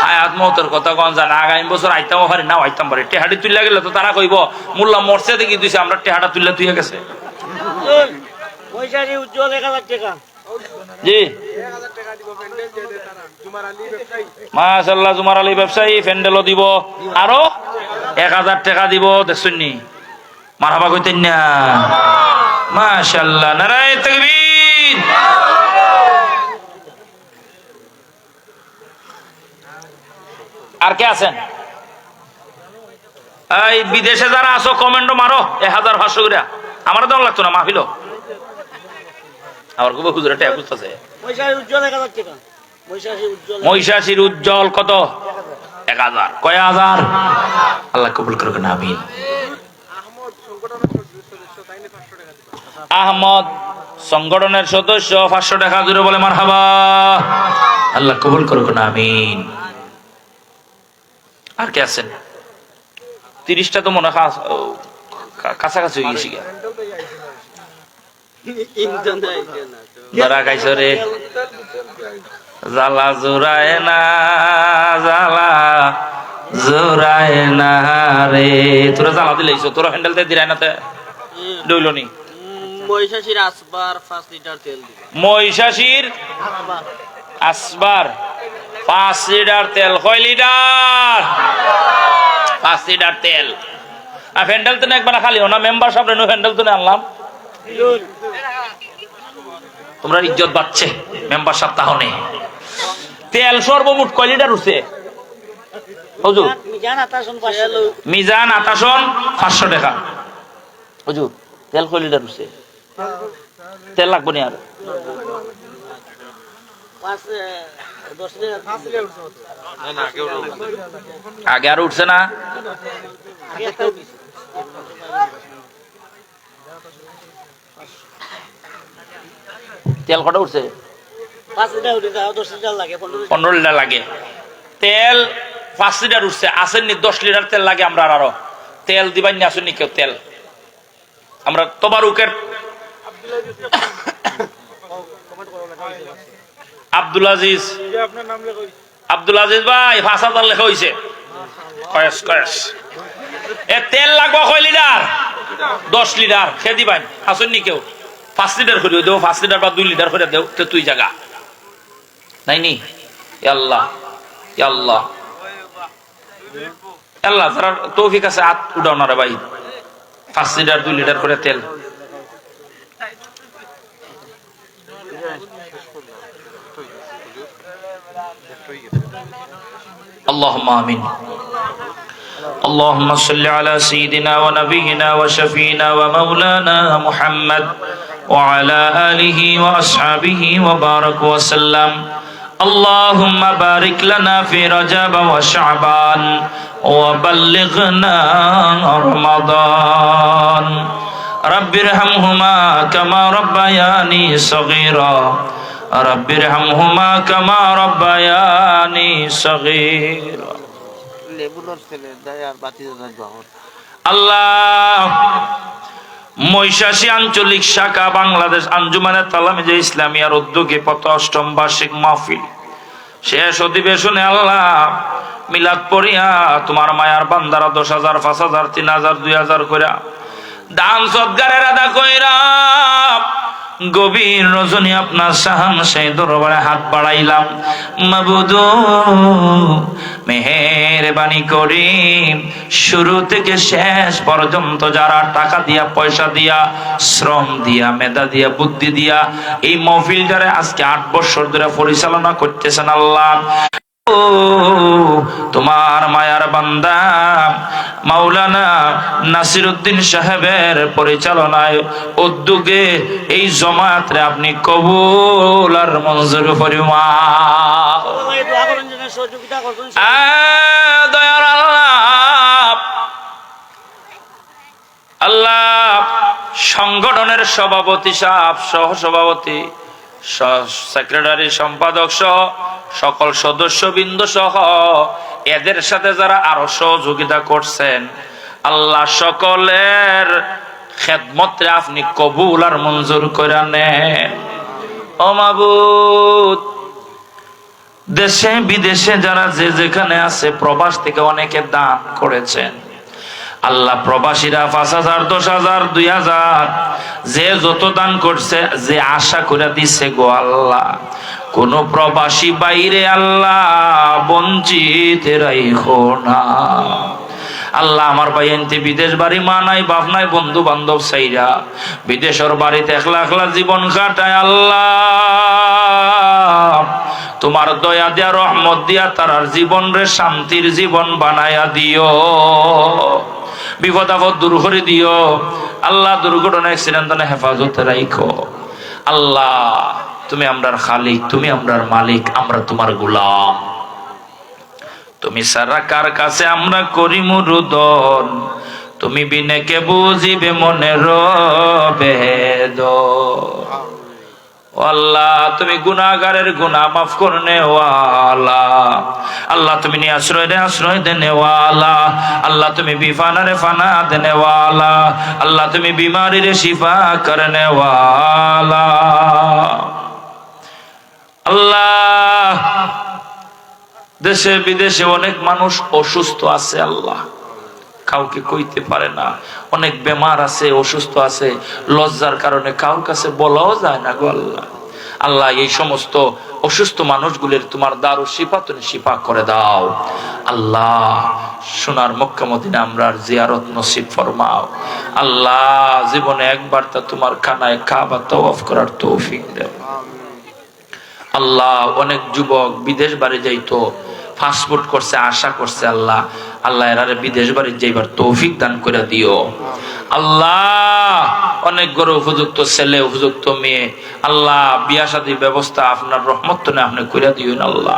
হায়াত মতের কথা কোন জানা আগামী বছর আইতাম পারি না আইতাম পারি টেহাটি তুললে গেলে তো তারা কইব মোল্লা মরছে দেখি দিছে আমরা টেহাটা তুললে তুই গেছে মহিষাসী উজ্জ্বল 1000 টাকা জি মাশাআল্লাহ জুমার আলী ব্যবসায়ী ফ্যান্ডেলও দিব আরো 1000 টাকা দিব দেখছুননি মারহাবা কইতেন না মাশাআল্লাহ নারায়ে তাকবীর আর কে আছেন এই বিদেশে যারা আছো কমেন্ট মারো 1500 করে আমারও দাম লাগতো না মাহফিল আমার খুব হুজুরে টাকা বুঝতেছে মহিষাসী উজ্জ্বল 1000 টাকা মহিষাসীর উজ্জ্বল কত 1000 কয় হাজার আল্লাহ কবুল করুক না আমিন আহমদ সংগঠনের সদস্য 500 টাকা জুড়ে বলে মারহাবা আল্লাহ কবুল করুক না আমিন আর কে আছেন 30টা তো মনে কাছাকাছি হয়ে গেছি ধরা খাইছ রে জালা জোড়ায় না জালা জোড়ায় না রে তোরা জ্বালা দিলেছ তোরা হ্যান্ডেলতে দিরাই না ডইলনি মহিষাসীর আসবার 5 লিটার তেল দিবে মহিষাসীর আসবার 5 লিটার তেল কয় লিটার 5 লিটার তেল আর হ্যান্ডেল তো একবার খালি না মেম্বার সাহেব রেনু হ্যান্ডেল তো আনলাম তোমরা ইজ্জত বাড়ছে মেম্বার সাহেব তাহলে তেল সর্বমোট কয় লিটার উঠছে হুজুর মিজান আতাশন 500 মিজান আতাশন 500 টাকা হুজুর তেল কয় লিটার উঠছে তেল লাগবে না আর 10 লিটার আগে আর উঠছে না আগে একটা তেল কটা উঠছে 5 লিটার উঠে যাও 10 লিটার লাগে 15 লিটার লাগে তেল 5 লিটার উঠছে আসেননি 10 লিটার তেল লাগে আমরা আরো তেল দিবাই না আসেননি কেউ তেল আমরা তোবারুকের আব্দুল আজিজ আব্দুল আজিজ ভাই 5000 লেখা হইছে কয়েস কয়েস এ তেল লাগবে কয় লিটার 10 লিটার খে দিবাই আসেননি কেউ 5 লিটার করে দেও 5 লিটার বা 2 লিটার করে দেও তো তুই জায়গা নাই নি আল্লাহ আল্লাহ আল্লাহ যারা তৌফিক আছে হাত উঠাও না রে ভাই 5 লিটার 2 লিটার করে তেল اللهم آمين اللهم صل على سيدنا ونبينا وشفينا ومولانا محمد وعلى آله وأصحابه وبارك وسلم اللهم بارك لنا في رجب وشعبان وبلغنا رمضان رب ارحمهما كما ربياني صغيرا رب ارحمهما كما ربياني صغيرا আল্লাহ মহিষাসী আঞ্চলিক শাখা বাংলাদেশ আঞ্জুমানে তালামিজে ইসলামিয়ার উদ্যোগে ৮৫ম বার্ষিক মাহফিল শেষ অধিবেশনে আল্লাহ মিলাদ পড়িয়া তোমার মায়ার বান্দারা ১০,০০০ ৫,০০০ ৩,০০০ ২,০০০ কইরা দান সৎকারের আদা কইরা গভীর রজনী আপনার শাহান সেই দরবারে হাত বাড়াইলাম মাবুদ মেহেরবানি করি শুরু থেকে শেষ পর্যন্ত যারা টাকা দিয়া পয়সা দিয়া শ্রম দিয়া মেধা দিয়া বুদ্ধি দিয়া এই মাহফিলটারে আজকে ৮ বছর ধরে পরিচালনা করতেছেন আল্লাহ তোমার মায়ার বান্দা মাওলানা নাসিরউদ্দিন সাহেবের পরিচালনায় উদ্যোগে এই জামায়াতরে আপনি কবুল আর মঞ্জুর ফরমাও দয়ার আল্লাহ আল্লাহ সংগঠনের সভাপতি সাহেব সহ সভাপতি সেক্রেটারি সম্পাদক সহ সকল সদস্যবৃন্দ সহ এদের সাথে যারা আরো সহযোগিতা করছেন আল্লাহ সকলের খেদমতে আপনি কবুল আর মঞ্জুর করে নেন ও মাবুদ দেশে বিদেশে যারা যে যেখানে আছে প্রবাস থেকে অনেকে দান করেছেন আল্লাহ প্রবাসীরা ৫,০০০ ১০,০০০ ২,০০০ যে যত দান করছে যে আশা করে দিছে গো আল্লাহ কোন প্রবাসী বাইরে আল্লাহ বঞ্চিত রাইখো না আল্লাহ আমার ভাই এনতে বিদেশ বাড়ি মা নাই বাপ নাই বন্ধু বান্ধব সাইরা বিদেশের বাড়িতে একলা একলা জীবন কাটায় আল্লাহ তোমার দয়া দিয়া রহমত দিয়া তার জীবন রে শান্তির জীবন বানায়া দিও বিপদ আপদ দূর করে দিও আল্লাহ দুর্ঘটনা অ্যাক্সিডেন্ট হেফাজতে রাখো আল্লাহ তুমি আমরার খালিক তুমি আমরার মালিক আমরা তোমার গোলাম তুমি সারা কার কাছে আমরা করি মুরুদন তুমি বিনে কে বুঝিবে মনের বেদন আল্লাহ তুমি গুনাহগারের গুনাহ মাফ করনে ওয়ালা আল্লাহ তুমি নি আশ্রয় দে আশ্রয় দেনে ওয়ালা আল্লাহ তুমি বিফানারে ফানা দেনে ওয়ালা আল্লাহ তুমি বিমারি রে শিফা করনে ওয়ালা আল্লাহ দেশে বিদেশে অনেক মানুষ অসুস্থ আছে আল্লাহ কাউকে কইতে পারে না অনেক বেমার আছে অসুস্থ আছে লজ্জার কারণে কারোর কাছে বলাও যায় না গো আল্লাহ আল্লাহ এই সমস্ত অসুস্থ মানুষগুলির তোমার দারু শিফা তুমি শিফা করে দাও আল্লাহ সোনার মক্কা মদিনা আমরার জিয়ারত নসিব ফরমাও আল্লাহ জীবনে একবার তা তোমার খানায় কাবা তওয়াফ করার তৌফিক দাও আল্লাহ অনেক যুবক বিদেশ বাড়ি যাইতো ফাস্টফুড করছে, আশা করছে, আল্লাহ আল্লাহ এরারে বিদেশ বাড়ি যাইবার তৌফিক দান করে দিও আল্লাহ। অনেক গরু উপযুক্ত ছেলে, উপযুক্ত মেয়ে, আল্লাহ বিয়া শাদী ব্যবস্থা আপনার রহমত না আপনি করে দিবেন আল্লাহ।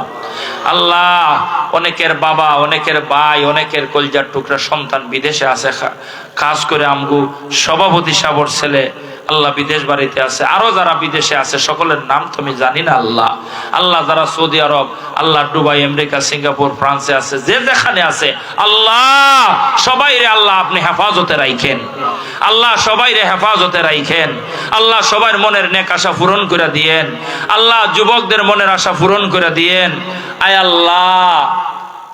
আল্লাহ অনেকের বাবা, অনেকের ভাই, অনেকের কলজার টুকরা সন্তান বিদেশে আছে, কাজ করে আমগু সভাপতি সাবর ছেলে আল্লাহ বিদেশ বাড়িতে আছে, আরো যারা বিদেশে আছে সকলের নাম তুমি জানি না আল্লাহ। আল্লাহ যারা সৌদি আরব, আল্লাহ দুবাই, আমেরিকা, সিঙ্গাপুর, ফ্রান্সে আছে, যে যেখানে আছে আল্লাহ সবাই রে আল্লাহ আপনি হেফাজতে রাখেন আল্লাহ, সবাই রে হেফাজতে রাখেন আল্লাহ। সবার মনের নেক আশা পূরণ করে দিয়েন আল্লাহ, যুবকদের মনের আশা পূরণ করে দিয়েন আয় আল্লাহ।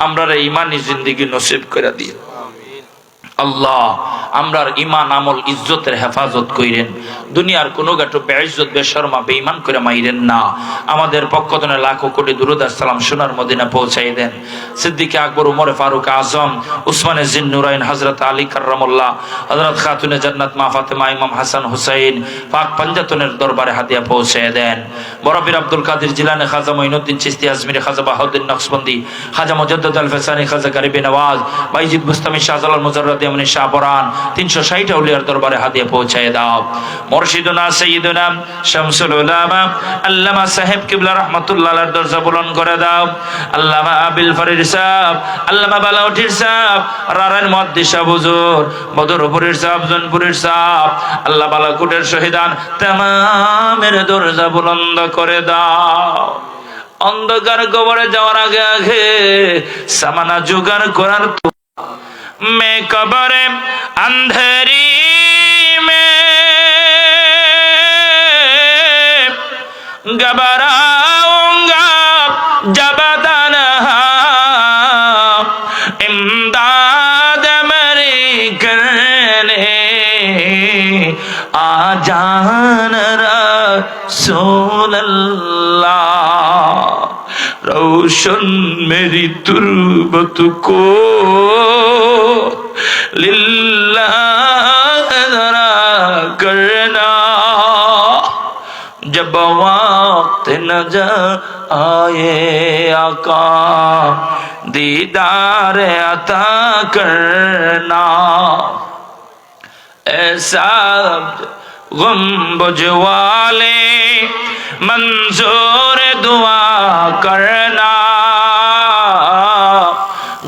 আমরা ইমানি জিন্দেগি নসিব করে দিন আল্লাহ। আমরার ইমান আমল ইজ্জতের হেফাজত কইরেন, দুনিয়ার কোনো গাটো বেইজ্জত বেশরমা বেঈমান করে মাইরেন না। আমাদের পক্ষ থেকে লাখো কোটি দুরূদ আর সালাম সোনার মদিনা পৌঁছাই দেন। সিদ্দিক আকবর, উমর ফারুক আজম, উসমানে জিন্নুরাইন, হযরত আলী কাররামাল্লাহ, হযরত খাতুনে জান্নাত মা ফাতেমা, ইমাম হাসান হুসাইন পাক পাঞ্জাতনের দরবারে হাদিয়া পৌঁছায় দেন। বড় পীর আব্দুল কাদের জিলানী, খাজা মঈনুদ্দিন চিশতি আজমিরি, খাজা বাহাউদ্দিন নকশবন্দি, খাজা মুজাদ্দিদ আল ফেসানি, খাজা গরিবে নওয়াজ, বাইজিদ বুস্তামি, শাহজালাল মুজাররদ ইয়ামানি, শাহ বরান 360 আউলিয়ার দরবারে হাদিয়া পৌঁছায় দাও। মুর্শিদুনা সাইয়্যিদুনা শামসুল উলামা আল্লামা সাহেব কিবলা রাহমাতুল্লাহ আলাইহির দরজা বুলন্দ করে দাও। আল্লামা আবিল ফরিদ সাহেব, আল্লামা বালাউটির সাহেব, রারান মুহাদ্দিস হুজুর, বদরপুরের সাহেব, জনপুরের সাহেব, আল্লাহ বালাকুটের শহীদান তামামের দরজা বুলন্দ করে দাও। অন্ধকার কবরে যাওয়ার আগে আগে সামানা জোগাড় করার मैं कब्र अंधेरी में घबराऊंगा जब तन्हा इमदाद मेरी करने आ जाना रसूल अल्लाह। रोशन मेरी तुर्बत को लिल्लाह जरा करना, जब वक्त नजर आए आका दीदार अता करना। ऐसा गुंबज वाले मंजूर दुआ करना,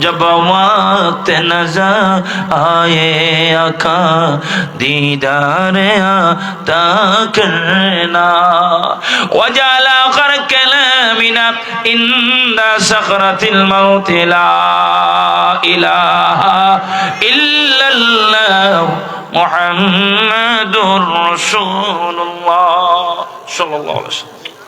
जब वक्त नजर आए आका दीदार अता करना। वजला कर कलामिना इंदा सकरतिल मौत ला इलाहा इल्लल्लाह मुहम्मदुर रसूलुल्लाह सल्लल्लाहु अलैहि वसल्लम।